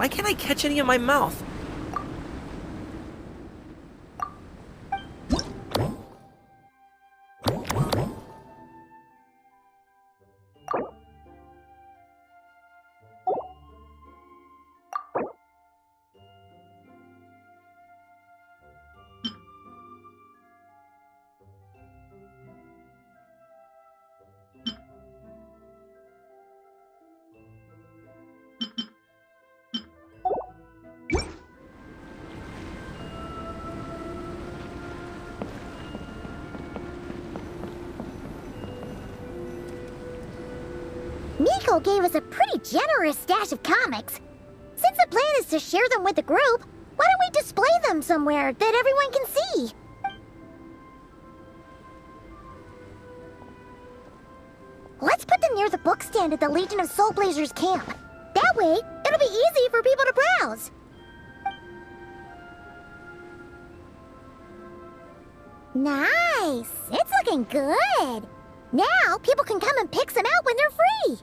Why can't I catch any in my mouth? Miko gave us a pretty generous stash of comics. Since the plan is to share them with the group, why don't we display them somewhere that everyone can see? Let's put them near the book stand at the Legion of Soul Blazers camp. That way, it'll be easy for people to browse. Nice! It's looking good! Now, people can come and pick some out when they're free!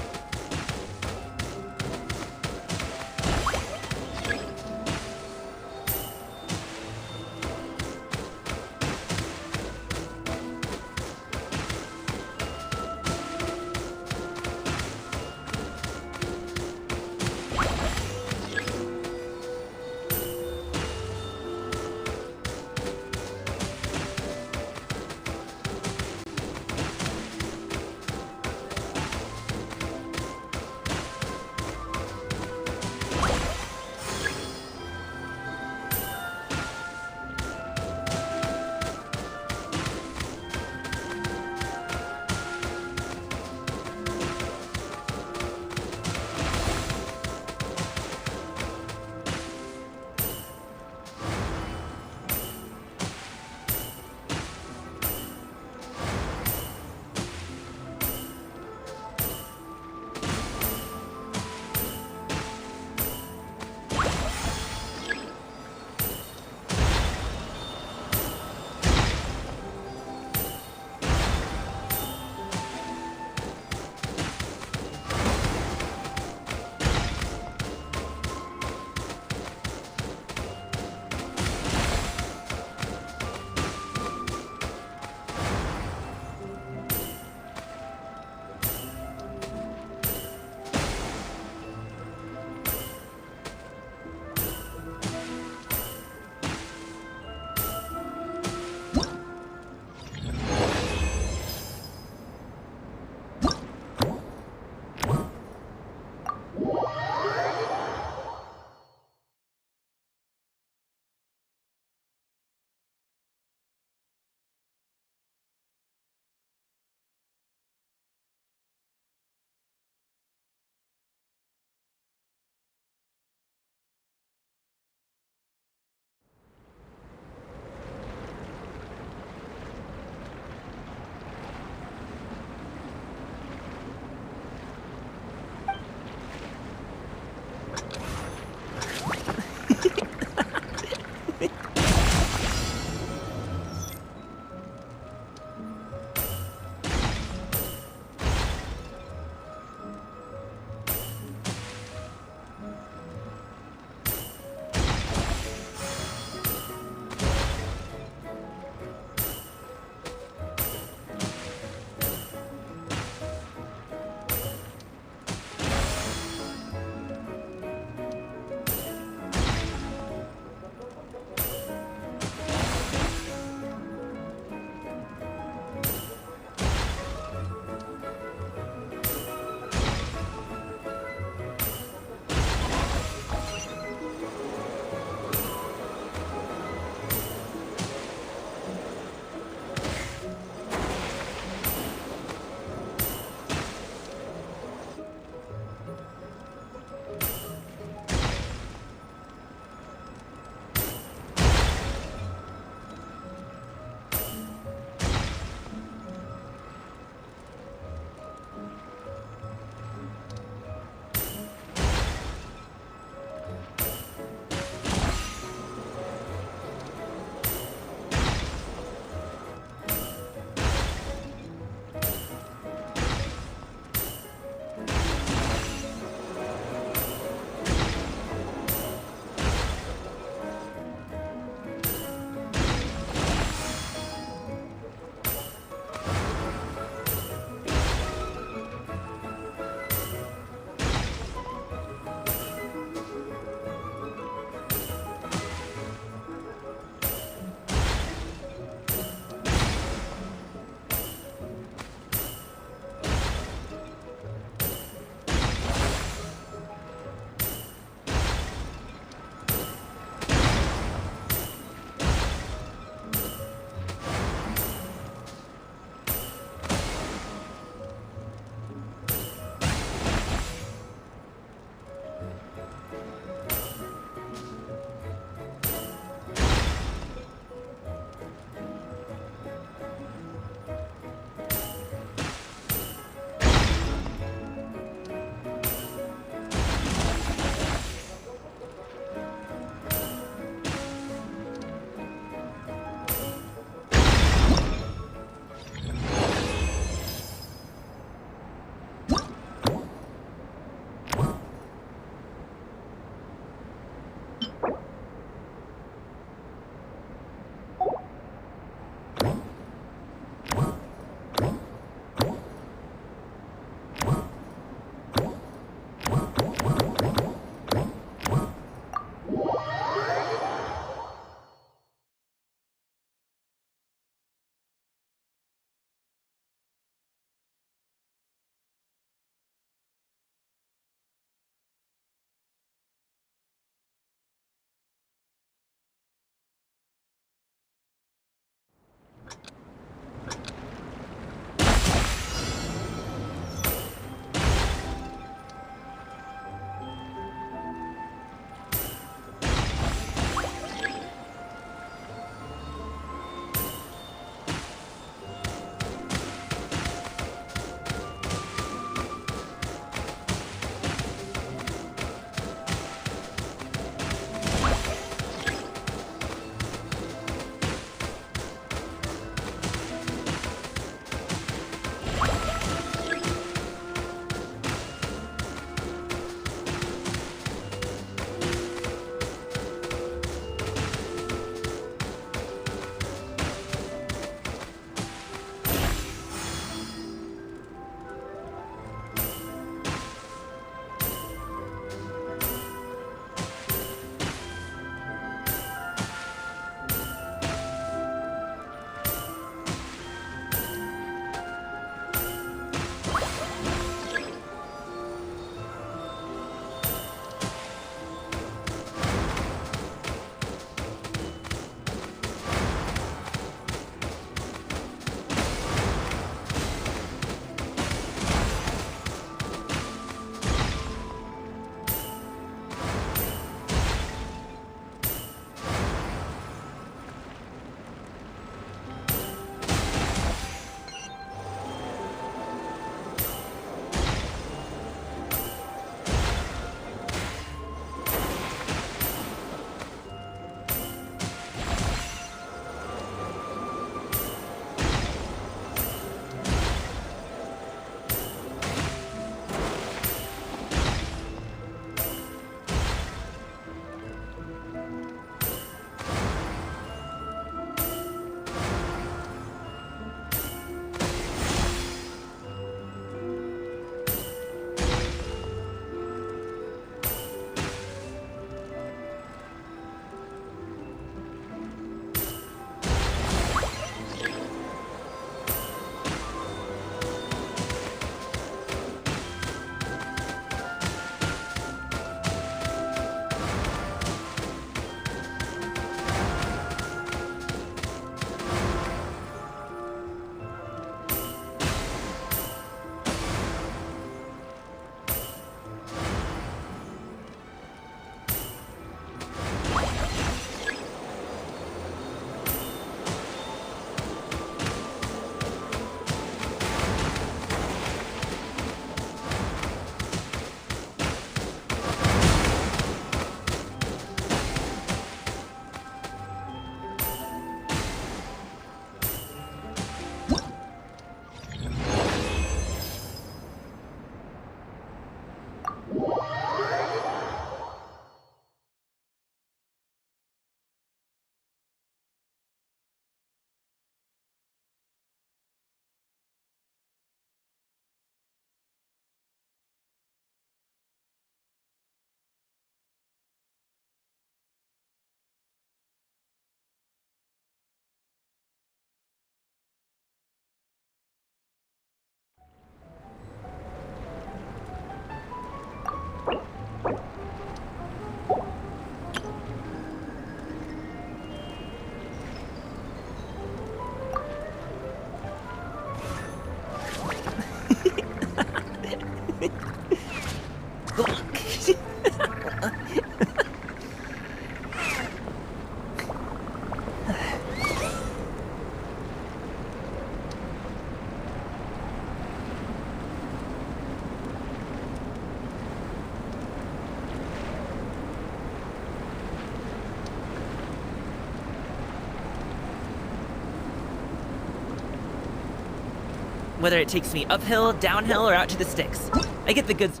Whether it takes me uphill, downhill, or out to the sticks, I get the goods.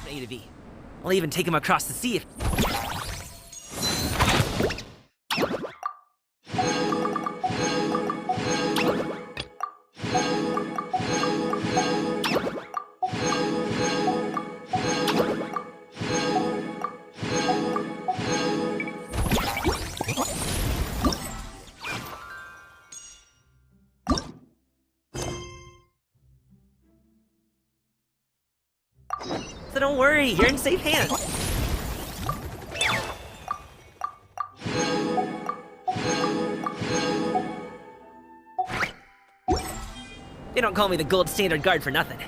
A to B. I'll even take him across the sea if. So don't worry, you're in safe hands. They don't call me the gold standard guard for nothing.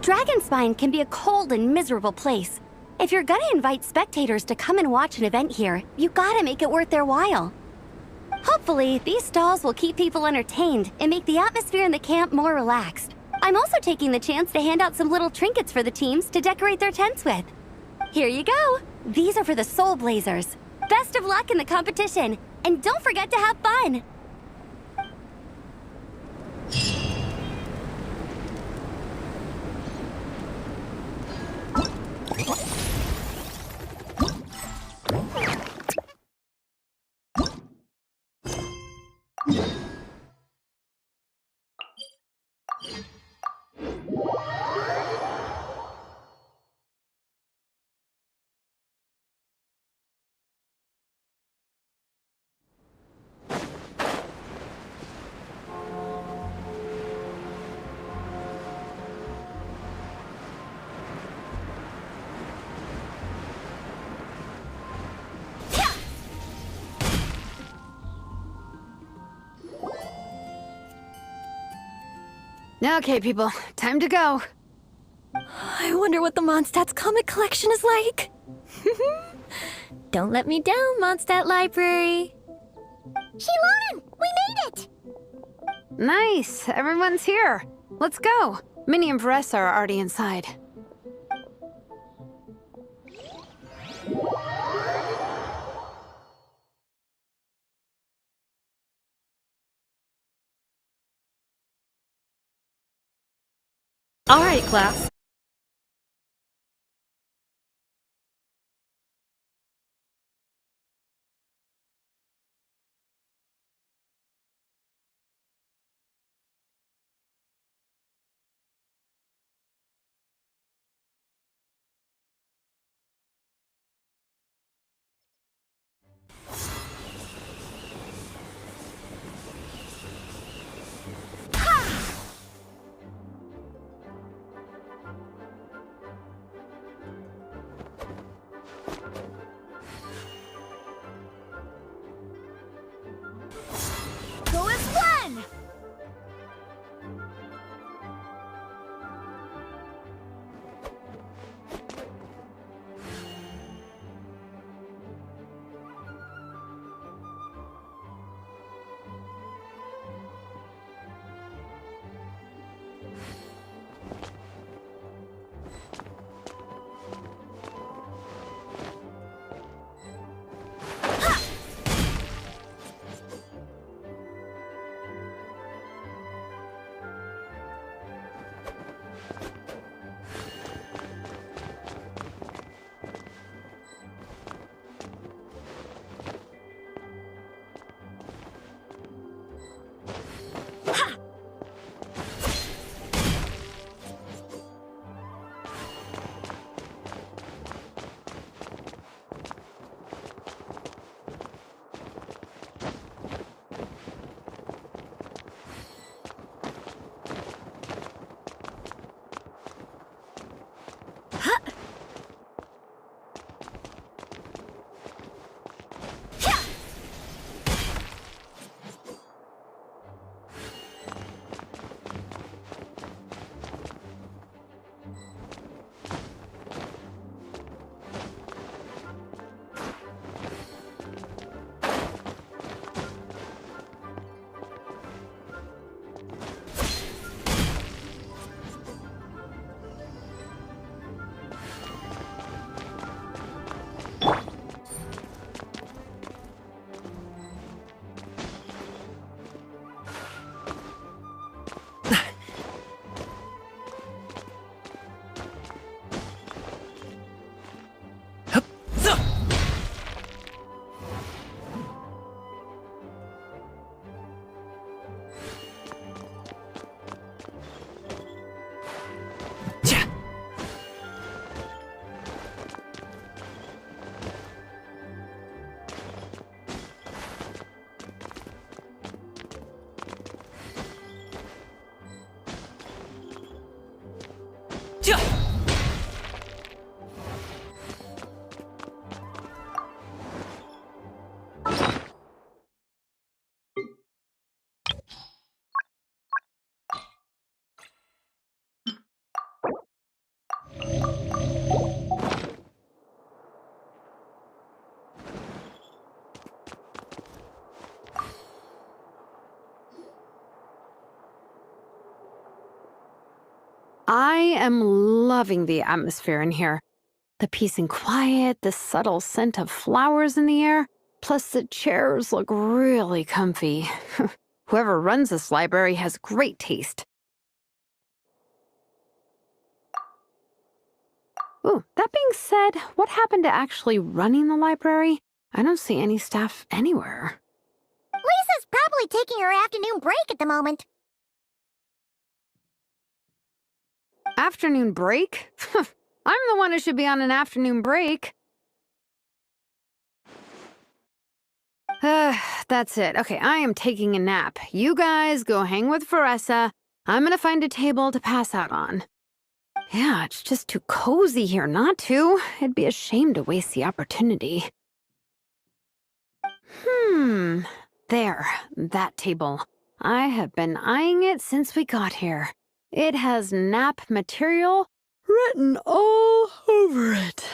Dragonspine can be a cold and miserable place. If you're gonna invite spectators to come and watch an event here, you gotta make it worth their while. Hopefully, these stalls will keep people entertained and make the atmosphere in the camp more relaxed. I'm also taking the chance to hand out some little trinkets for the teams to decorate their tents with. Here you go! These are for the Soul Blazers. Best of luck in the competition, and don't forget to have fun! Okay, people, time to go. I wonder what the Mondstadt's comic collection is like. Don't let me down, Mondstadt Library. Shilonen, we made it! Nice, everyone's here. Let's go. Minnie and Varessa are already inside. All right, class. I am loving the atmosphere in here. The peace and quiet, the subtle scent of flowers in the air, plus the chairs look really comfy. Whoever runs this library has great taste. Ooh, that being said, what happened to actually running the library? I don't see any staff anywhere. Lisa's probably taking her afternoon break at the moment. Afternoon break? I'm the one who should be on an afternoon break. That's it. Okay, I am taking a nap. You guys go hang with Faressa. I'm gonna find a table to pass out on. Yeah, it's just too cozy here not to. It'd be a shame to waste the opportunity. There, that table. I have been eyeing it since we got here. It has nap material written all over it.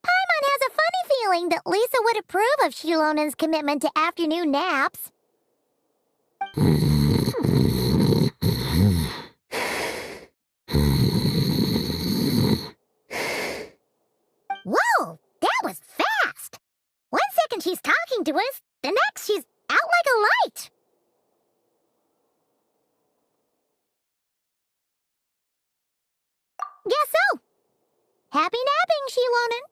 Paimon has a funny feeling that Lisa would approve of Shilonen's commitment to afternoon naps. Whoa, that was fast! 1 second she's talking to us, the next she's out like a light. Guess so. Happy napping, Shilonen.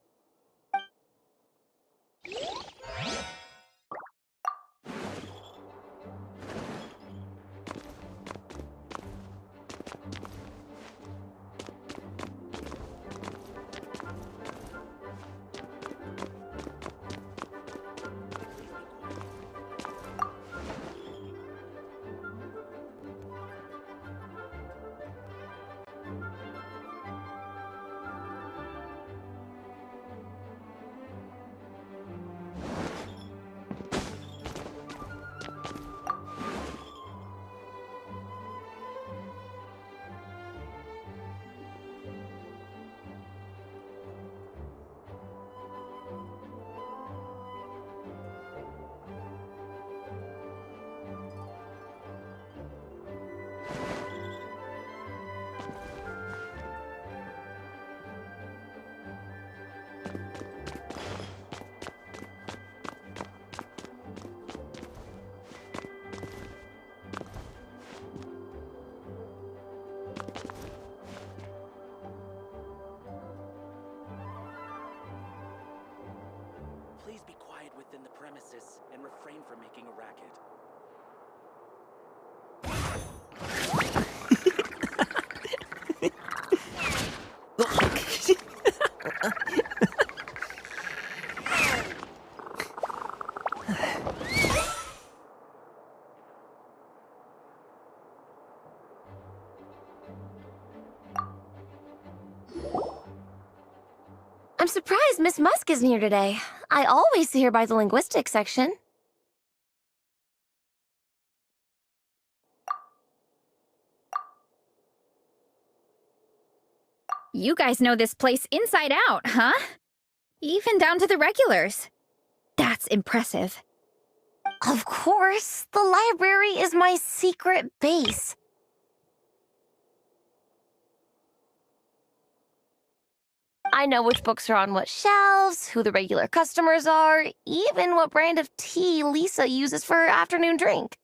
Please be quiet within the premises and refrain from making a racket. I'm surprised Miss Musk isn't here today. I always see her by the linguistics section. You guys know this place inside out, huh? Even down to the regulars. That's impressive. Of course, the library is my secret base. I know which books are on what shelves, who the regular customers are, even what brand of tea Lisa uses for her afternoon drink.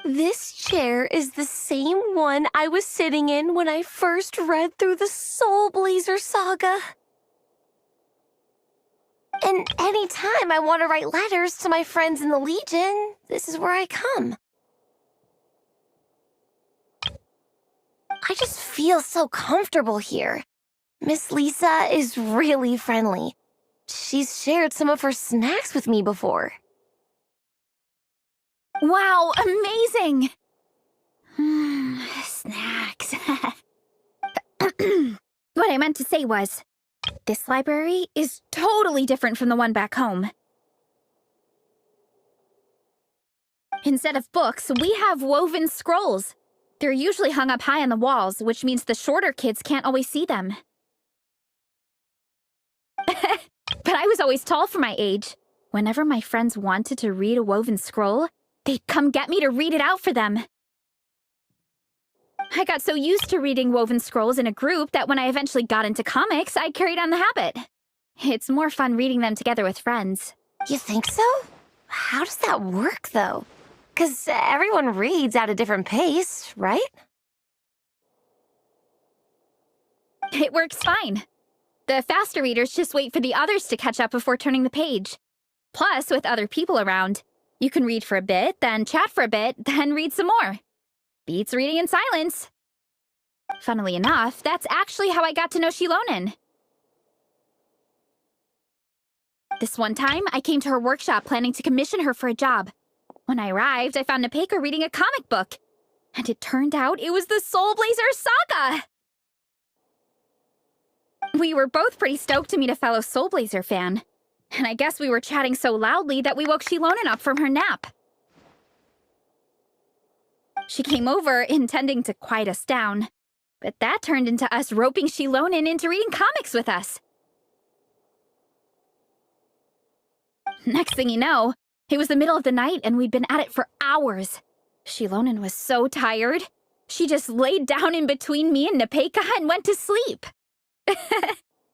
This chair is the same one I was sitting in when I first read through the Soul Blazer saga. And anytime I want to write letters to my friends in the Legion, this is where I come. I just feel so comfortable here. Miss Lisa is really friendly. She's shared some of her snacks with me before. Wow, amazing! Snacks. What I meant to say was, this library is totally different from the one back home. Instead of books, we have woven scrolls. They're usually hung up high on the walls, which means the shorter kids can't always see them. But I was always tall for my age. Whenever my friends wanted to read a woven scroll, they'd come get me to read it out for them. I got so used to reading woven scrolls in a group that when I eventually got into comics, I carried on the habit. It's more fun reading them together with friends. You think so? How does that work, though? 'Cause everyone reads at a different pace, right? It works fine. The faster readers just wait for the others to catch up before turning the page. Plus, with other people around, you can read for a bit, then chat for a bit, then read some more. Beats reading in silence. Funnily enough, that's actually how I got to know Shilonen. This one time, I came to her workshop planning to commission her for a job. When I arrived, I found Nepeka reading a comic book. And it turned out it was the Soul Blazer Saga! We were both pretty stoked to meet a fellow Soul Blazer fan. And I guess we were chatting so loudly that we woke Shilonen up from her nap. She came over, intending to quiet us down. But that turned into us roping Shilonen into reading comics with us. Next thing you know, it was the middle of the night and we'd been at it for hours. Shilonen was so tired, she just laid down in between me and Nepeka and went to sleep.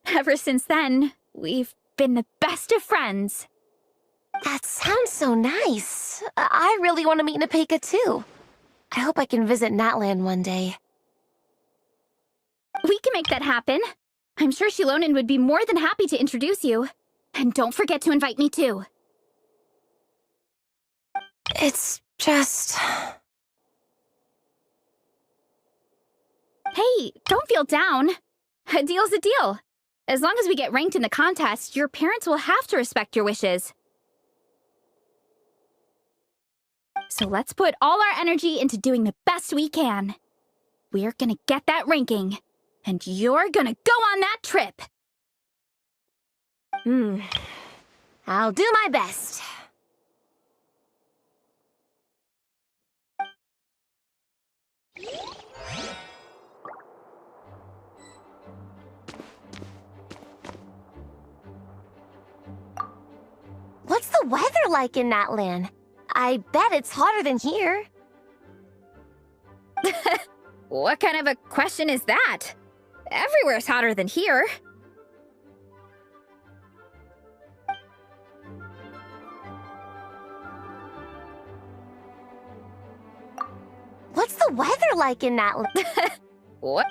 Ever since then, we've been the best of friends. That sounds so nice. I really want to meet Nepeka too. I hope I can visit Natland one day. We can make that happen. I'm sure Shilonen would be more than happy to introduce you. And don't forget to invite me too. It's just... Hey, don't feel down. A deal's a deal. As long as we get ranked in the contest, your parents will have to respect your wishes. So let's put all our energy into doing the best we can. We're gonna get that ranking, and you're gonna go on that trip. I'll do my best. What's the weather like in Natland? I bet it's hotter than here. What kind of a question is that? Everywhere's hotter than here. What's the weather like in Natland? What?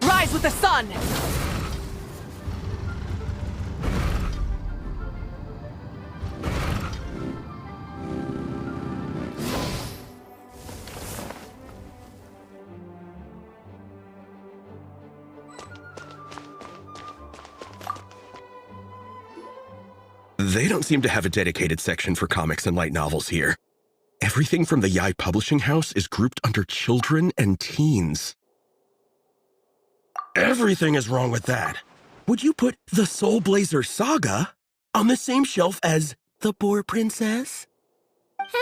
Rise with the sun! They don't seem to have a dedicated section for comics and light novels here. Everything from the Yai Publishing House is grouped under children and teens. Everything is wrong with that. Would you put the Soul Blazer Saga on the same shelf as The Boar Princess?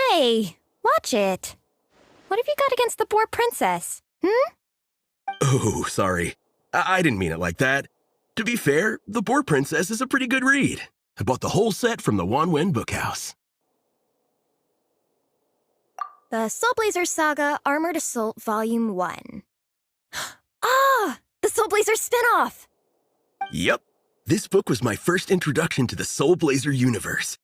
Hey, watch it. What have you got against the Boar Princess? Oh, sorry. I didn't mean it like that. To be fair, The Boar Princess is a pretty good read. I bought the whole set from the Wanwen Bookhouse. The Soul Blazer Saga Armored Assault Volume 1. Ah! The Soul Blazer spinoff! Yep. This book was my first introduction to the Soul Blazer universe.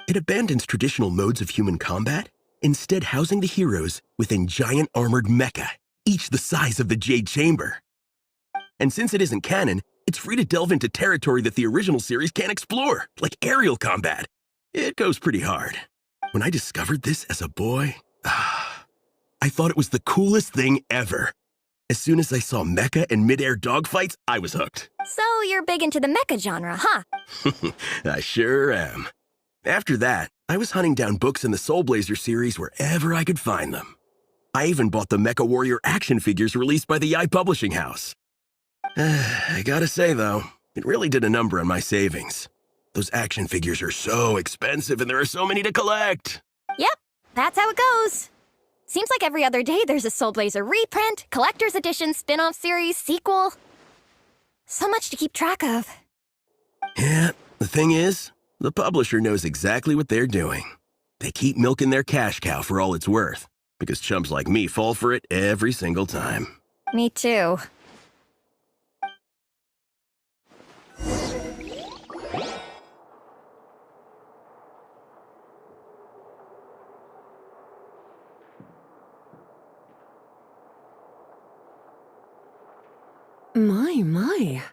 It abandons traditional modes of human combat, instead housing the heroes within giant armored mecha, each the size of the Jade Chamber. And since it isn't canon, it's free to delve into territory that the original series can't explore, like aerial combat. It goes pretty hard. When I discovered this as a boy, I thought it was the coolest thing ever. As soon as I saw mecha and mid-air dogfights, I was hooked. So you're big into the mecha genre, huh? I sure am. After that, I was hunting down books in the Soul Blazer series wherever I could find them. I even bought the Mecha Warrior action figures released by the Yai Publishing House. I gotta say, though, it really did a number on my savings. Those action figures are so expensive and there are so many to collect. Yep, that's how it goes. Seems like every other day there's a Soul Blazer reprint, collector's edition, spin-off series, sequel. So much to keep track of. Yeah, the thing is, the publisher knows exactly what they're doing. They keep milking their cash cow for all it's worth, because chumps like me fall for it every single time. Me too. My.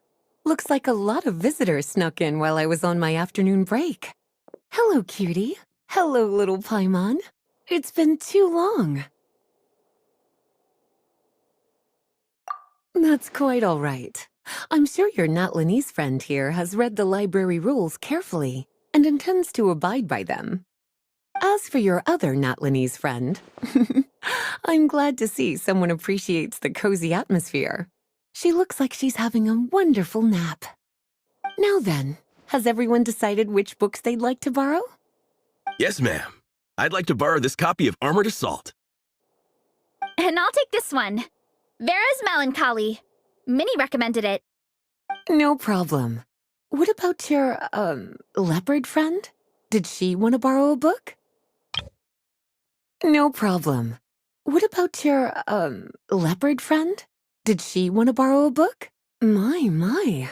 Looks like a lot of visitors snuck in while I was on my afternoon break. Hello, cutie. Hello, little Paimon. It's been too long. That's quite all right. I'm sure your Natlanese friend here has read the library rules carefully and intends to abide by them. As for your other Natlanese friend, I'm glad to see someone appreciates the cozy atmosphere. She looks like she's having a wonderful nap. Now then, has everyone decided which books they'd like to borrow? Yes, ma'am. I'd like to borrow this copy of Armored Assault. And I'll take this one. Vera's Melancholy. Minnie recommended it. No problem. What about your, leopard friend? Did she want to borrow a book? No problem. What about your, leopard friend? Did she want to borrow a book? My.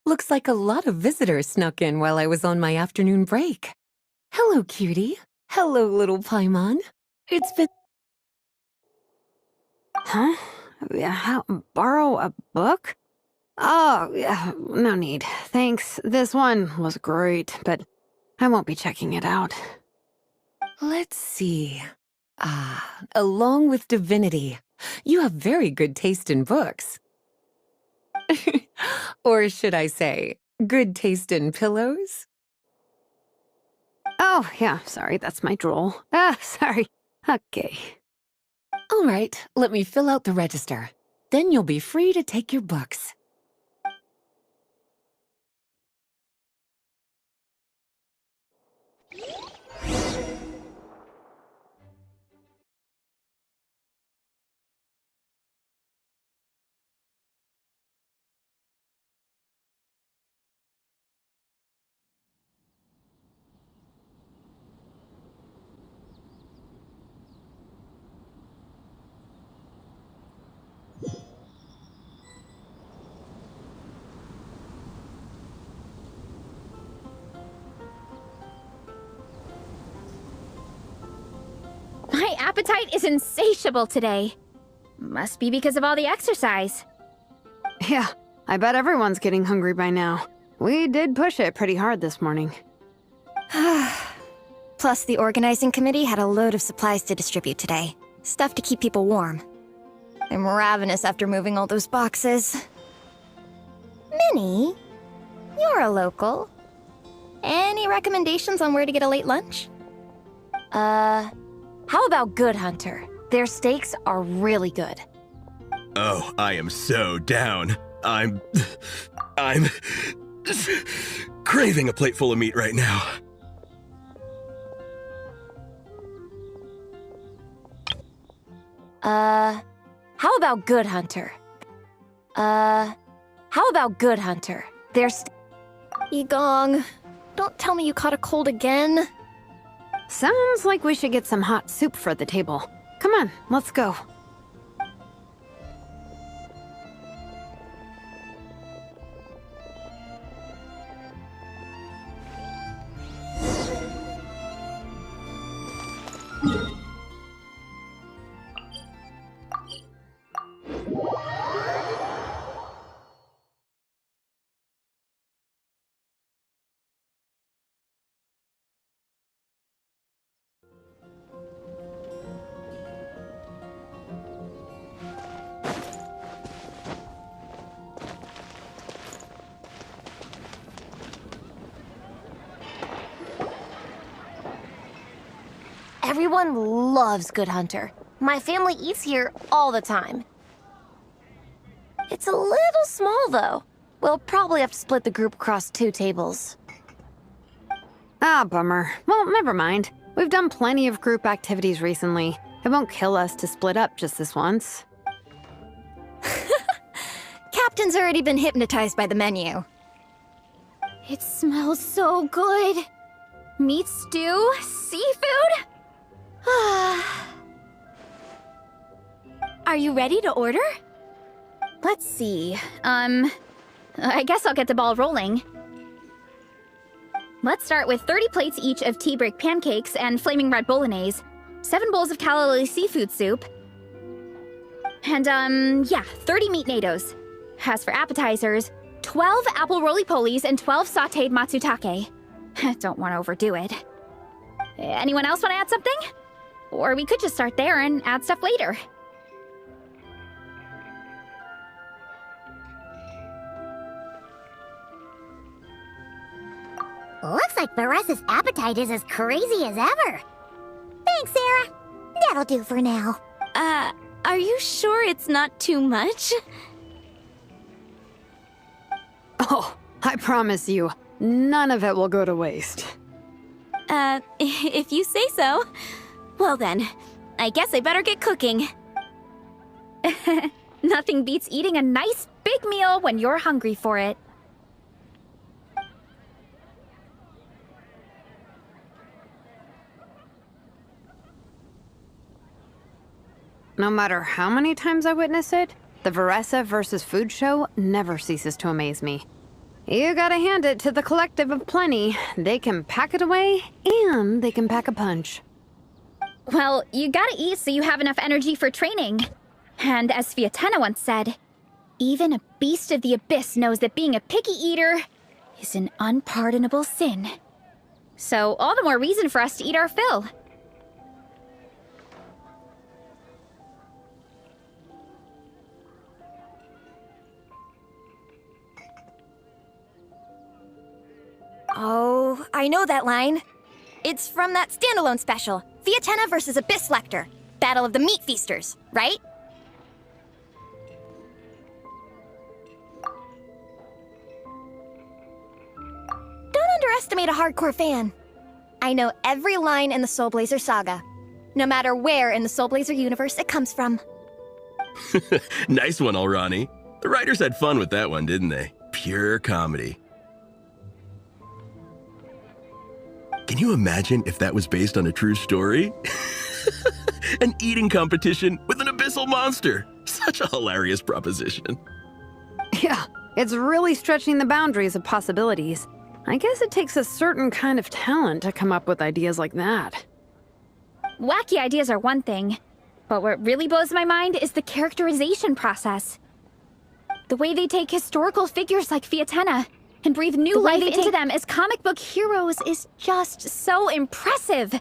Looks like a lot of visitors snuck in while I was on my afternoon break. Hello, cutie. Hello, little Paimon. It's been... Huh? Borrow a book? Oh, yeah, no need. Thanks. This one was great, but I won't be checking it out. Let's see. Along with Divinity, you have very good taste in books. Or should I say, good taste in pillows? Oh, yeah, sorry, that's my drool. Sorry. Okay. All right, let me fill out the register. Then you'll be free to take your books. My appetite is insatiable today. Must be because of all the exercise. Yeah, I bet everyone's getting hungry by now. We did push it pretty hard this morning. Plus, the organizing committee had a load of supplies to distribute today. Stuff to keep people warm. I'm ravenous after moving all those boxes. Minnie, you're a local. Any recommendations on where to get a late lunch? How about Good Hunter? Their steaks are really good. Oh, I am so down. I'm craving a plate full of meat right now. How about Good Hunter? How about Good Hunter? There's... Yigong, don't tell me you caught a cold again. Sounds like we should get some hot soup for the table. Come on, let's go. Everyone loves Good Hunter. My family eats here all the time. It's a little small, though. We'll probably have to split the group across 2 tables. Ah, bummer. Well, never mind. We've done plenty of group activities recently. It won't kill us to split up just this once. Captain's already been hypnotized by the menu. It smells so good. Meat stew? Seafood? Are you ready to order? Let's see. I guess I'll get the ball rolling. Let's start with 30 plates each of tea break pancakes and flaming red bolognese, 7 bowls of calla lily seafood soup, and, 30 meat natos. As for appetizers, 12 apple roly-polies and 12 sautéed matsutake. Don't want to overdo it. Anyone else want to add something? Or we could just start there and add stuff later. Looks like Baressa's appetite is as crazy as ever. Thanks, Sarah. That'll do for now. Are you sure it's not too much? Oh, I promise you, none of it will go to waste. If you say so. Well then, I guess I better get cooking. Nothing beats eating a nice big meal when you're hungry for it. No matter how many times I witness it, the Veressa versus Food show never ceases to amaze me. You gotta hand it to the collective of plenty. They can pack it away, and they can pack a punch. Well, you gotta eat so you have enough energy for training. And as Fiatena once said, even a beast of the abyss knows that being a picky eater is an unpardonable sin. So all the more reason for us to eat our fill. Oh, I know that line. It's from that standalone special, Fiatena versus Abyss Lecter, Battle of the Meat Feasters, right? Don't underestimate a hardcore fan. I know every line in the Soul Blazer saga, no matter where in the Soul Blazer universe it comes from. Nice one, Alrani. The writers had fun with that one, didn't they? Pure comedy. Can you imagine if that was based on a true story? An eating competition with an abyssal monster. Such a hilarious proposition. Yeah, it's really stretching the boundaries of possibilities. I guess it takes a certain kind of talent to come up with ideas like that. Wacky ideas are one thing, but what really blows my mind is the characterization process. The way they take historical figures like Fiatena and breathe new life into them as comic book heroes is just so impressive.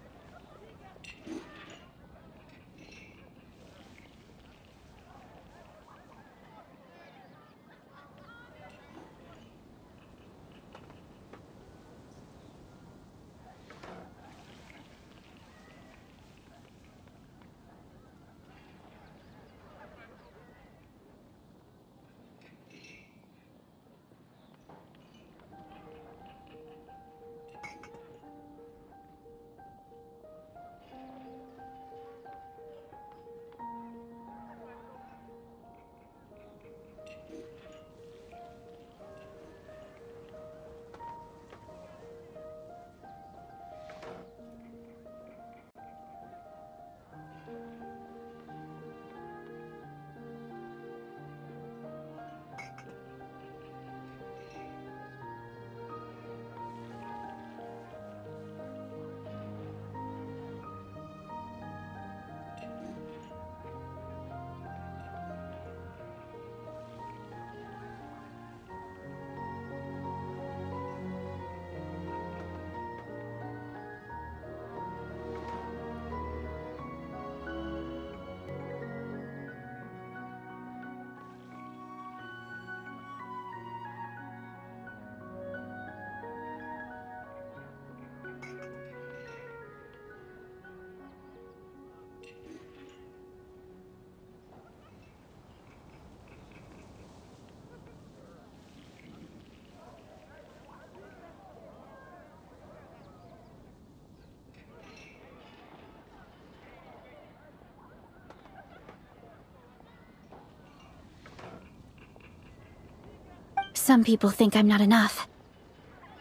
Some people think I'm not enough.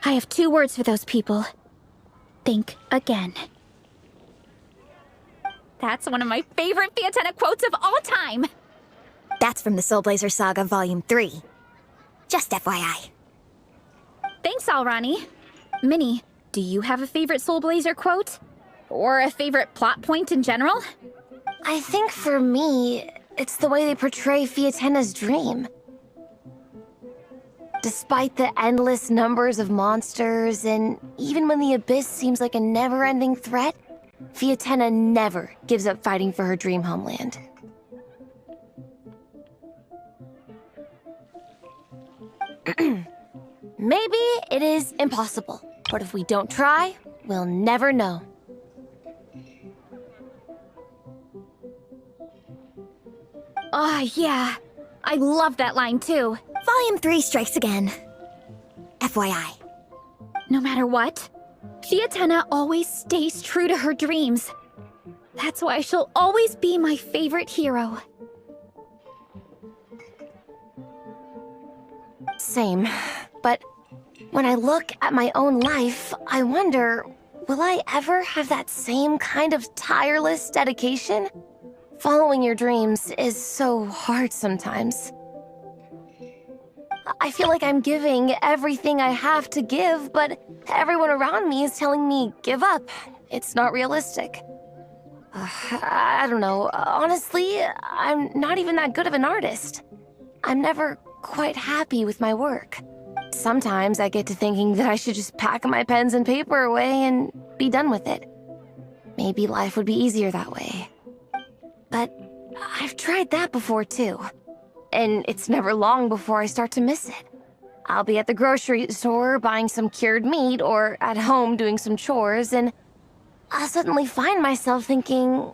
I have 2 words for those people. Think again. That's one of my favorite Fiatenna quotes of all time! That's from the Soul Blazer Saga Volume 3. Just FYI. Thanks, Alrani. Minnie, do you have a favorite Soul Blazer quote? Or a favorite plot point in general? I think for me, it's the way they portray Fiatenna's dream. Despite the endless numbers of monsters, and even when the Abyss seems like a never-ending threat, Fiatenna never gives up fighting for her dream homeland. Maybe it is impossible, but if we don't try, we'll never know. Oh, yeah. I love that line, too. Volume 3 strikes again. FYI. No matter what, Fiatenna always stays true to her dreams. That's why she'll always be my favorite hero. Same. But when I look at my own life, I wonder, will I ever have that same kind of tireless dedication? Following your dreams is so hard sometimes. I feel like I'm giving everything I have to give, but everyone around me is telling me, give up. It's not realistic. I don't know. Honestly, I'm not even that good of an artist. I'm never quite happy with my work. Sometimes I get to thinking that I should just pack my pens and paper away and be done with it. Maybe life would be easier that way. But I've tried that before too. And it's never long before I start to miss it. I'll be at the grocery store buying some cured meat or at home doing some chores, and I'll suddenly find myself thinking,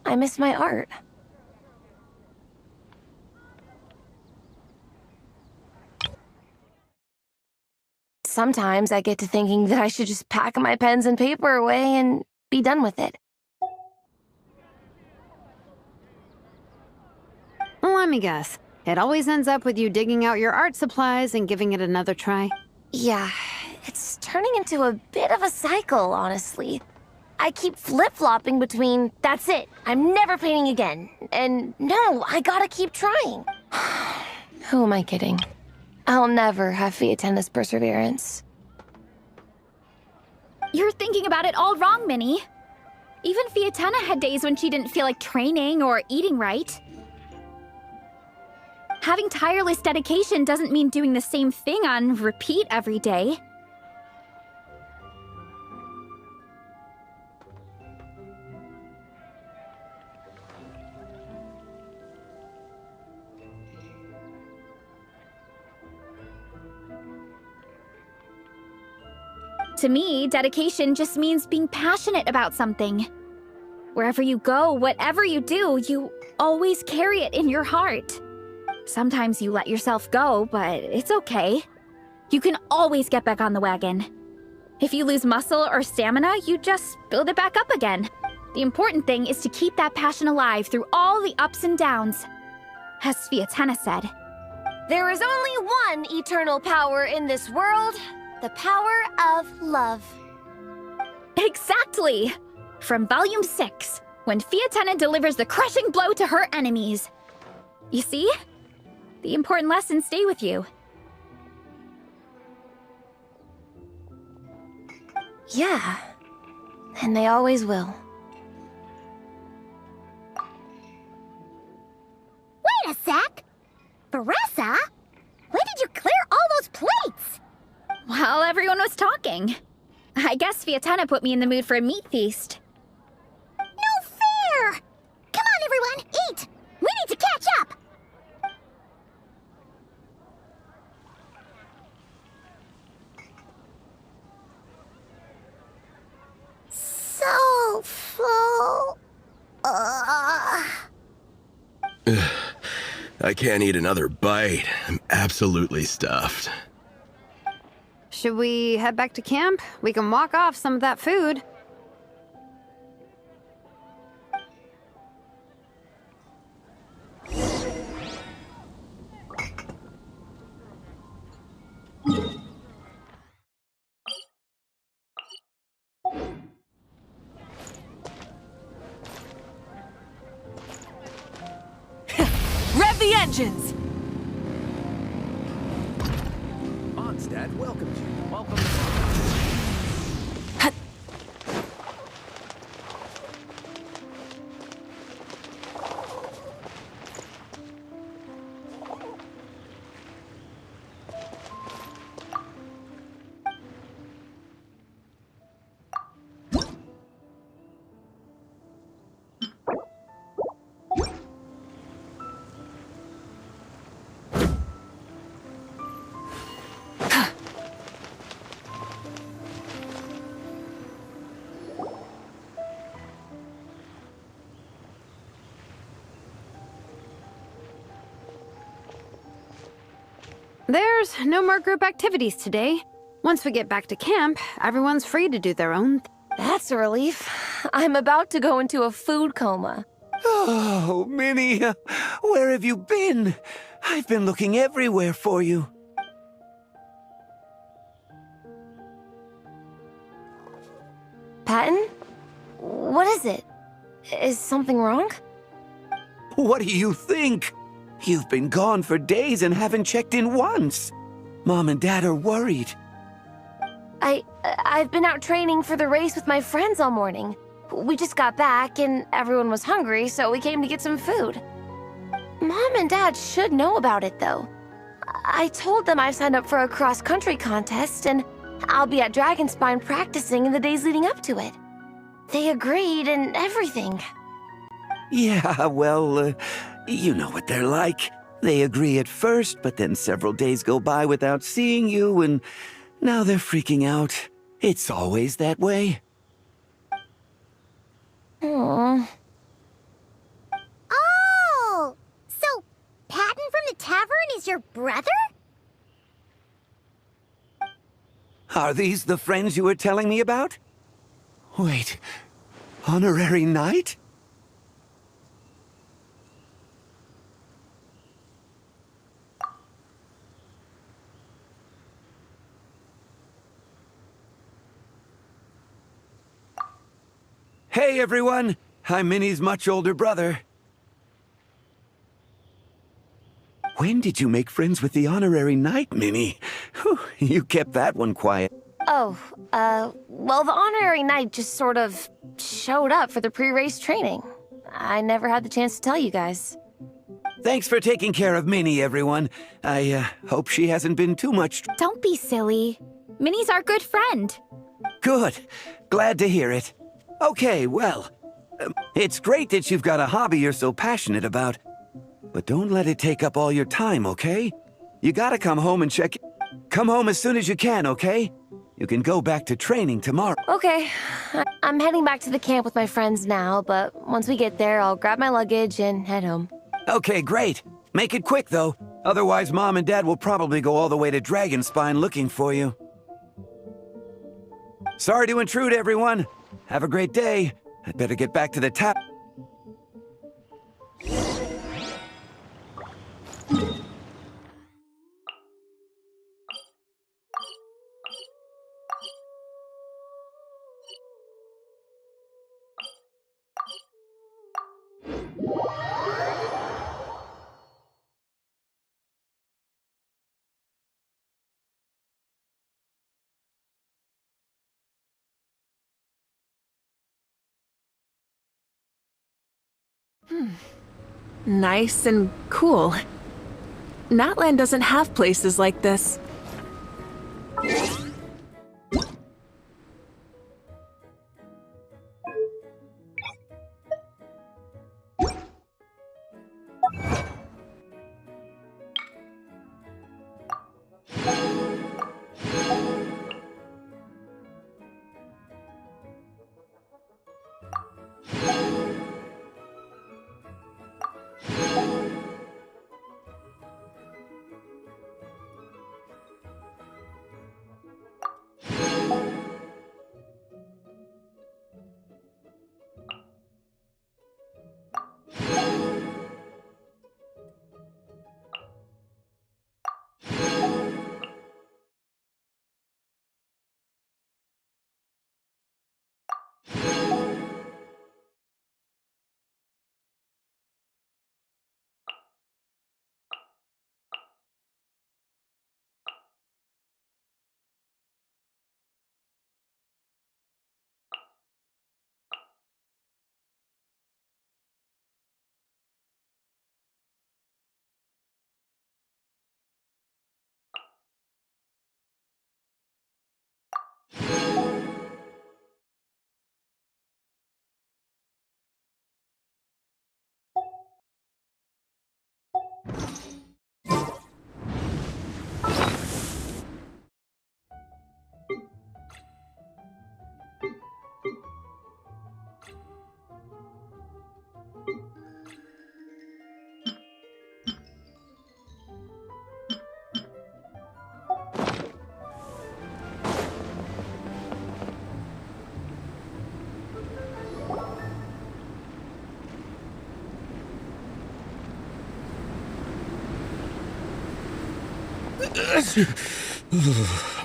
I miss my art. Sometimes I get to thinking that I should just pack my pens and paper away and be done with it. Let me guess. It always ends up with you digging out your art supplies and giving it another try. Yeah, it's turning into a bit of a cycle, honestly. I keep flip-flopping between, that's it, I'm never painting again, and no, I gotta keep trying. Who am I kidding? I'll never have Fiatenna's perseverance. You're thinking about it all wrong, Minnie. Even Fiatenna had days when she didn't feel like training or eating right. Having tireless dedication doesn't mean doing the same thing on repeat every day. To me, dedication just means being passionate about something. Wherever you go, whatever you do, you always carry it in your heart. Sometimes you let yourself go, but it's okay. You can always get back on the wagon. If you lose muscle or stamina, you just build it back up again. The important thing is to keep that passion alive through all the ups and downs. As Fiatenna said, there is only one eternal power in this world, the power of love. Exactly! From Volume 6, when Fiatenna delivers the crushing blow to her enemies. You see? The important lessons stay with you. Yeah, and they always will. Wait a sec! Baressa? When did you clear all those plates? While everyone was talking. I guess Fiatenna put me in the mood for a meat feast. No fair! Come on, everyone, eat! We need to catch up! So full. I can't eat another bite. I'm absolutely stuffed. Should we head back to camp? We can walk off some of that food. engines! Mondstadt welcomes you. Welcome. There's no more group activities today. Once we get back to camp, everyone's free to do their own That's a relief. I'm about to go into a food coma. Oh, Minnie, where have you been? I've been looking everywhere for you. Patton? What is it? Is something wrong? What do you think? You've been gone for days and haven't checked in once. Mom and Dad are worried. I've been out training for the race with my friends all morning. We just got back and everyone was hungry, so we came to get some food. Mom and Dad should know about it, though. I told them I signed up for a cross-country contest and I'll be at Dragonspine practicing in the days leading up to it. They agreed and everything. Yeah, well, you know what they're like. They agree at first, but then several days go by without seeing you, and now they're freaking out. It's always that way. Aww. Oh! So, Patton from the tavern is your brother? Are these the friends you were telling me about? Wait, honorary knight? Hey everyone, I'm Minnie's much older brother. When did you make friends with the honorary knight, Minnie? Whew, you kept that one quiet. Oh, well, the honorary knight just sort of showed up for the pre-race training. I never had the chance to tell you guys. Thanks for taking care of Minnie, everyone. I hope she hasn't been too much. Don't be silly. Minnie's our good friend. Good. Glad to hear it. Okay, well, it's great that you've got a hobby you're so passionate about. But don't let it take up all your time, okay? You gotta come home and check. Come home as soon as you can, okay? You can go back to training tomorrow. Okay, I'm heading back to the camp with my friends now, but once we get there, I'll grab my luggage and head home. Okay, great. Make it quick, though. Otherwise, Mom and Dad will probably go all the way to Dragonspine looking for you. Sorry to intrude, everyone. Have a great day. I'd better get back to the tap. Nice and cool. Natland doesn't have places like this.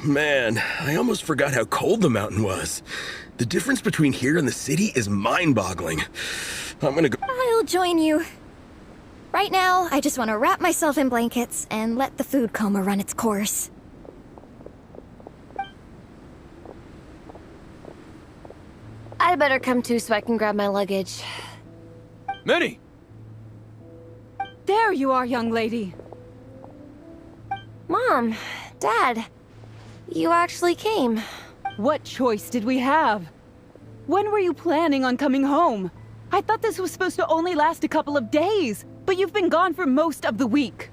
Man, I almost forgot how cold the mountain was. The difference between here and the city is mind-boggling. I'm gonna go. I'll join you. Right now, I just want to wrap myself in blankets and let the food coma run its course. I'd better come too so I can grab my luggage. Minnie! There you are, young lady. Mom, Dad, you actually came. What choice did we have? When were you planning on coming home? I thought this was supposed to only last a couple of days, but you've been gone for most of the week.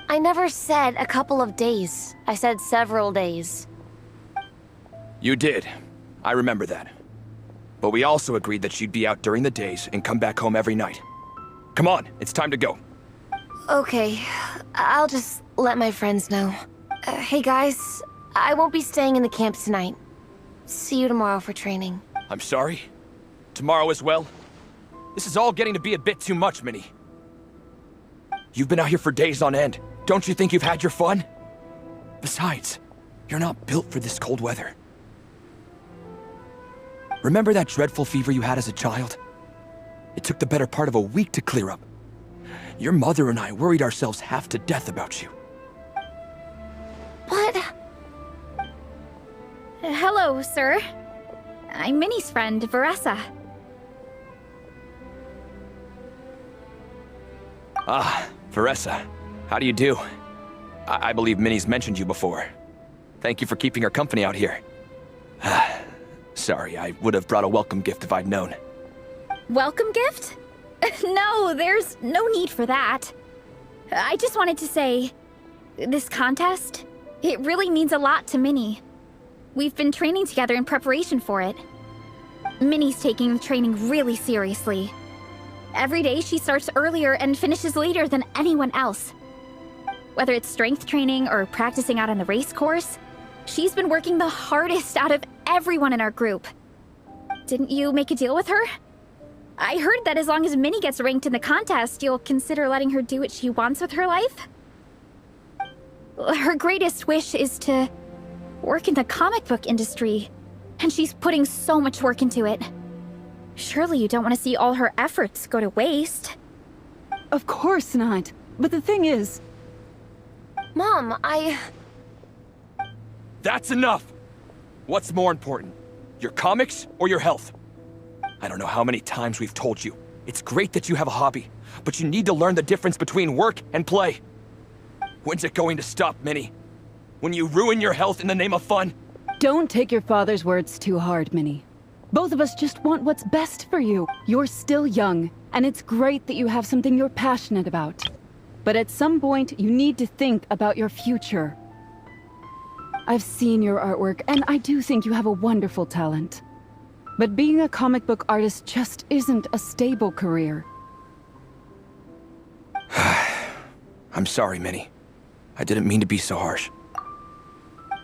I never said a couple of days. I said several days. You did. I remember that. But we also agreed that she'd be out during the days and come back home every night. Come on, it's time to go. Okay, I'll just let my friends know. Hey guys, I won't be staying in the camp tonight. See you tomorrow for training. I'm sorry. Tomorrow as well. This is all getting to be a bit too much, Minnie. You've been out here for days on end. Don't you think you've had your fun? Besides, you're not built for this cold weather. Remember that dreadful fever you had as a child? It took the better part of a week to clear up. Your mother and I worried ourselves half to death about you. What? Hello, sir. I'm Minnie's friend, Veressa. Ah, Veressa. How do you do? I believe Minnie's mentioned you before. Thank you for keeping her company out here. Sorry, I would have brought a welcome gift if I'd known. Welcome gift? No, there's no need for that. I just wanted to say, this contest, it really means a lot to Minnie. We've been training together in preparation for it. Minnie's taking the training really seriously. Every day she starts earlier and finishes later than anyone else. Whether it's strength training or practicing out on the race course, she's been working the hardest out of everyone in our group. Didn't you make a deal with her? I heard that as long as Minnie gets ranked in the contest, you'll consider letting her do what she wants with her life? Her greatest wish is to work in the comic book industry, and she's putting so much work into it. Surely you don't want to see all her efforts go to waste. Of course not. But the thing is... Mom, That's enough! What's more important? Your comics or your health? I don't know how many times we've told you. It's great that you have a hobby, but you need to learn the difference between work and play. When's it going to stop, Minnie? When you ruin your health in the name of fun? Don't take your father's words too hard, Minnie. Both of us just want what's best for you. You're still young, and it's great that you have something you're passionate about. But at some point, you need to think about your future. I've seen your artwork, and I do think you have a wonderful talent. But being a comic book artist just isn't a stable career. I'm sorry, Minnie. I didn't mean to be so harsh.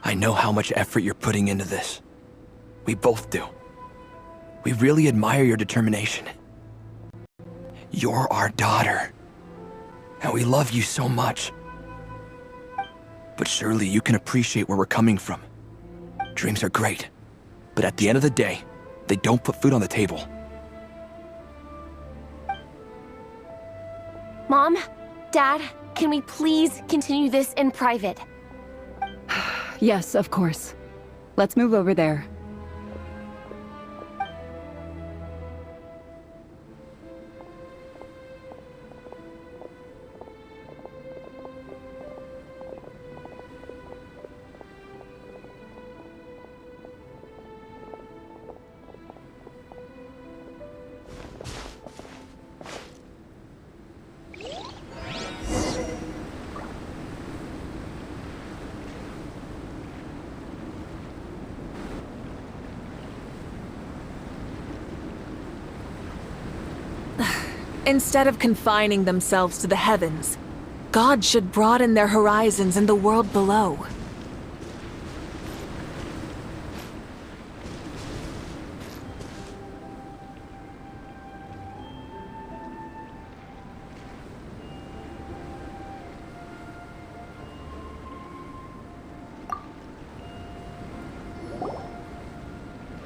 I know how much effort you're putting into this. We both do. We really admire your determination. You're our daughter. And we love you so much. But surely you can appreciate where we're coming from. Dreams are great. But at the end of the day, they don't put food on the table. Mom, Dad, can we please continue this in private? Yes, of course. Let's move over there. Instead of confining themselves to the heavens, God should broaden their horizons in the world below.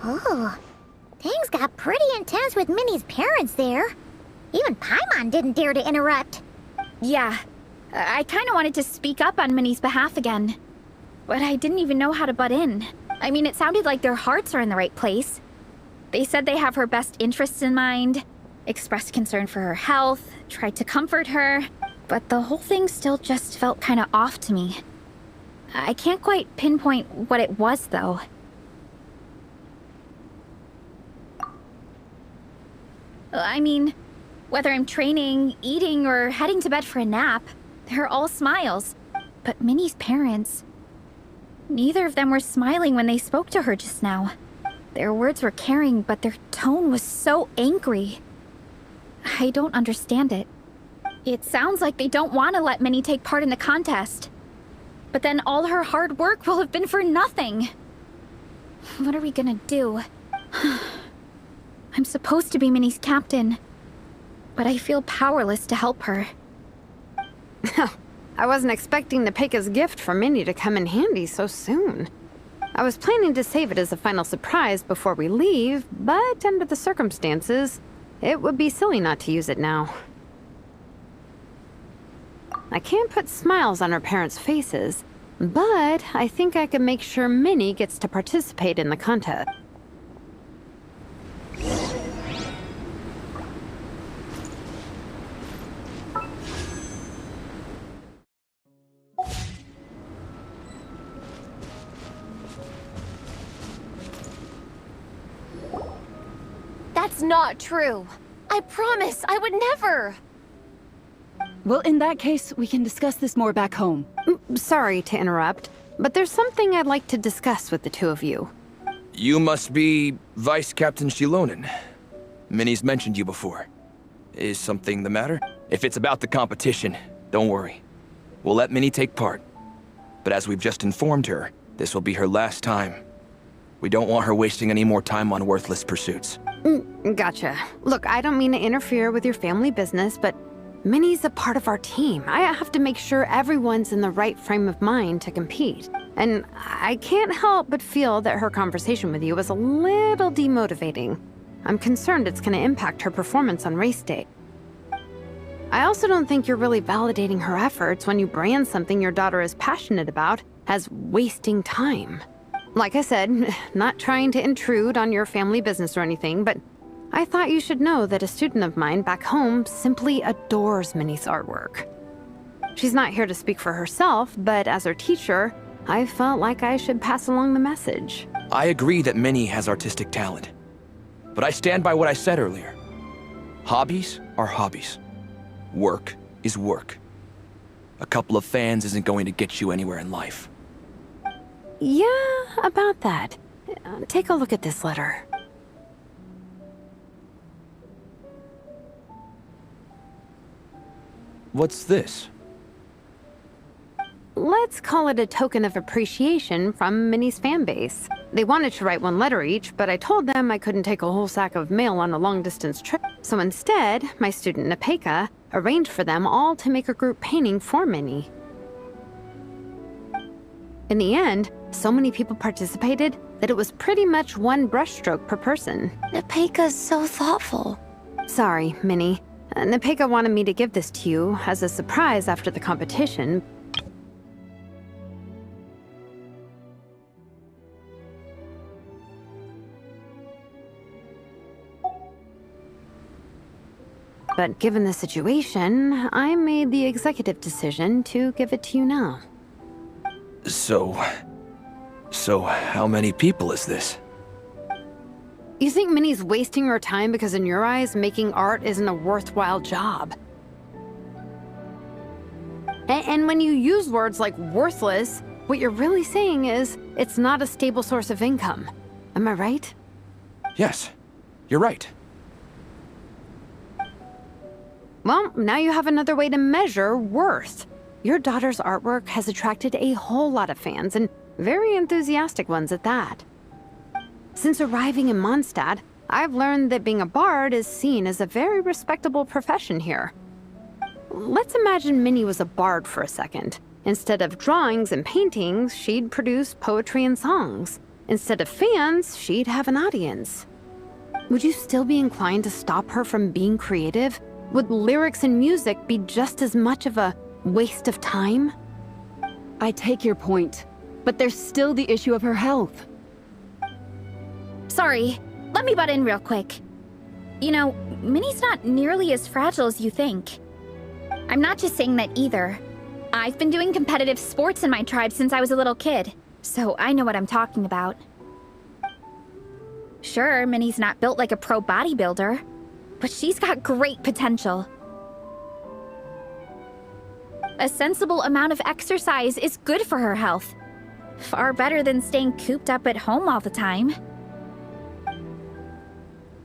Oh, things got pretty intense with Minnie's parents there. Even Paimon didn't dare to interrupt. Yeah, I kind of wanted to speak up on Minnie's behalf again. But I didn't even know how to butt in. I mean, it sounded like their hearts are in the right place. They said they have her best interests in mind, expressed concern for her health, tried to comfort her, but the whole thing still just felt kind of off to me. I can't quite pinpoint what it was, though. I mean, whether I'm training, eating, or heading to bed for a nap, they're all smiles. But Minnie's parents... neither of them were smiling when they spoke to her just now. Their words were caring, but their tone was so angry. I don't understand it. It sounds like they don't want to let Minnie take part in the contest. But then all her hard work will have been for nothing. What are we gonna do? I'm supposed to be Minnie's captain, but I feel powerless to help her. I wasn't expecting Nepeka's gift for Minnie to come in handy so soon. I was planning to save it as a final surprise before we leave, but under the circumstances, it would be silly not to use it now. I can't put smiles on her parents' faces, but I think I can make sure Minnie gets to participate in the contest. That's not true. I promise I would never. Well, in that case, we can discuss this more back home. Sorry to interrupt, but there's something I'd like to discuss with the two of you. You must be Vice Captain Shilonen. Minnie's mentioned you before. Is something the matter? If it's about the competition, don't worry. We'll let Minnie take part. But as we've just informed her, this will be her last time. We don't want her wasting any more time on worthless pursuits. Gotcha. Look, I don't mean to interfere with your family business, but Minnie's a part of our team. I have to make sure everyone's in the right frame of mind to compete. And I can't help but feel that her conversation with you was a little demotivating. I'm concerned it's going to impact her performance on race day. I also don't think you're really validating her efforts when you brand something your daughter is passionate about as wasting time. Like I said, not trying to intrude on your family business or anything, but I thought you should know that a student of mine back home simply adores Minnie's artwork. She's not here to speak for herself, but as her teacher, I felt like I should pass along the message. I agree that Minnie has artistic talent. But I stand by what I said earlier. Hobbies are hobbies. Work is work. A couple of fans isn't going to get you anywhere in life. Yeah, about that. Take a look at this letter. What's this? Let's call it a token of appreciation from Minnie's fan base. They wanted to write one letter each, but I told them I couldn't take a whole sack of mail on a long-distance trip. So instead, my student Nepeka arranged for them all to make a group painting for Minnie. In the end, so many people participated that it was pretty much one brushstroke per person. Nepeka's so thoughtful. Sorry, Minnie. Nepeka wanted me to give this to you as a surprise after the competition. But given the situation, I made the executive decision to give it to you now. So how many people is this? You think Minnie's wasting her time because in your eyes, making art isn't a worthwhile job? And when you use words like worthless, what you're really saying is it's not a stable source of income. Am I right? Yes, you're right. Well, now you have another way to measure worth. Your daughter's artwork has attracted a whole lot of fans, and very enthusiastic ones at that. Since arriving in Mondstadt, I've learned that being a bard is seen as a very respectable profession here. Let's imagine Minnie was a bard for a second. Instead of drawings and paintings, she'd produce poetry and songs. Instead of fans, she'd have an audience. Would you still be inclined to stop her from being creative? Would lyrics and music be just as much of a waste of time? I take your point, but there's still the issue of her health. Sorry, let me butt in real quick. You know, Minnie's not nearly as fragile as you think. I'm not just saying that either. I've been doing competitive sports in my tribe since I was a little kid, so I know what I'm talking about. Sure, Minnie's not built like a pro bodybuilder, but she's got great potential. A sensible amount of exercise is good for her health. Far better than staying cooped up at home all the time.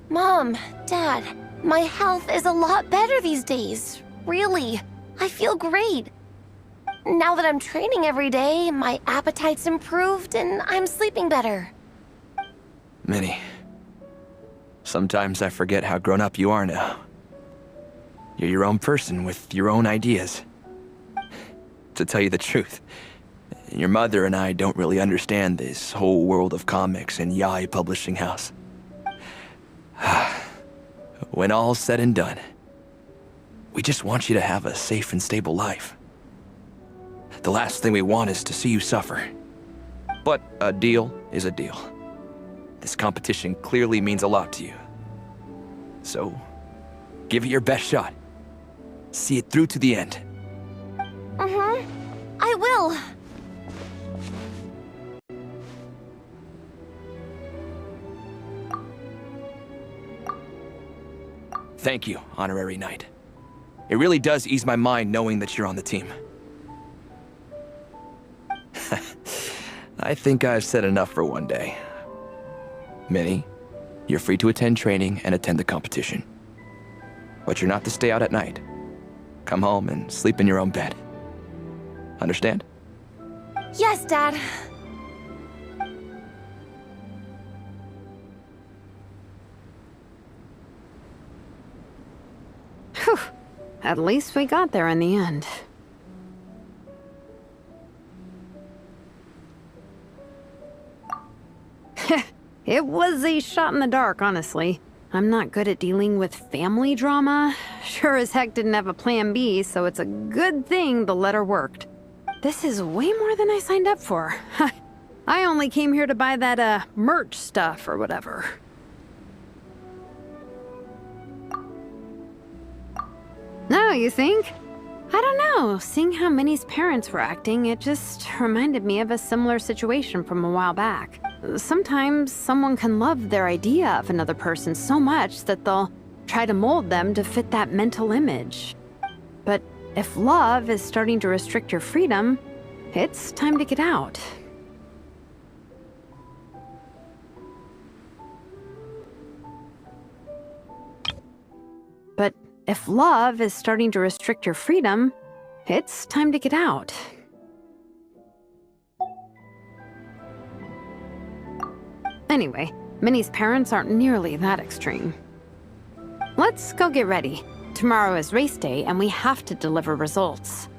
Mom, Dad, my health is a lot better these days. Really, I feel great. Now that I'm training every day, my appetite's improved and I'm sleeping better. Minnie, sometimes I forget how grown up you are now. You're your own person with your own ideas. To tell you the truth, your mother and I don't really understand this whole world of comics and yaoi publishing house. When all's said and done, we just want you to have a safe and stable life. The last thing we want is to see you suffer. But a deal is a deal. This competition clearly means a lot to you. So, give it your best shot. See it through to the end. I will. Thank you, Honorary Knight. It really does ease my mind knowing that you're on the team. I think I've said enough for one day. Minnie, you're free to attend training and attend the competition. But you're not to stay out at night. Come home and sleep in your own bed. Understand? Yes, Dad. Whew. At least we got there in the end. It was a shot in the dark, honestly. I'm not good at dealing with family drama. Sure as heck didn't have a plan B, so it's a good thing the letter worked. This is way more than I signed up for. I only came here to buy that, merch stuff or whatever. No, you think? I don't know. Seeing how Minnie's parents were acting, it just reminded me of a similar situation from a while back. Sometimes someone can love their idea of another person so much that they'll try to mold them to fit that mental image. But if love is starting to restrict your freedom, it's time to get out. But if love is starting to restrict your freedom, it's time to get out. Anyway, Minnie's parents aren't nearly that extreme. Let's go get ready. Tomorrow is race day and we have to deliver results.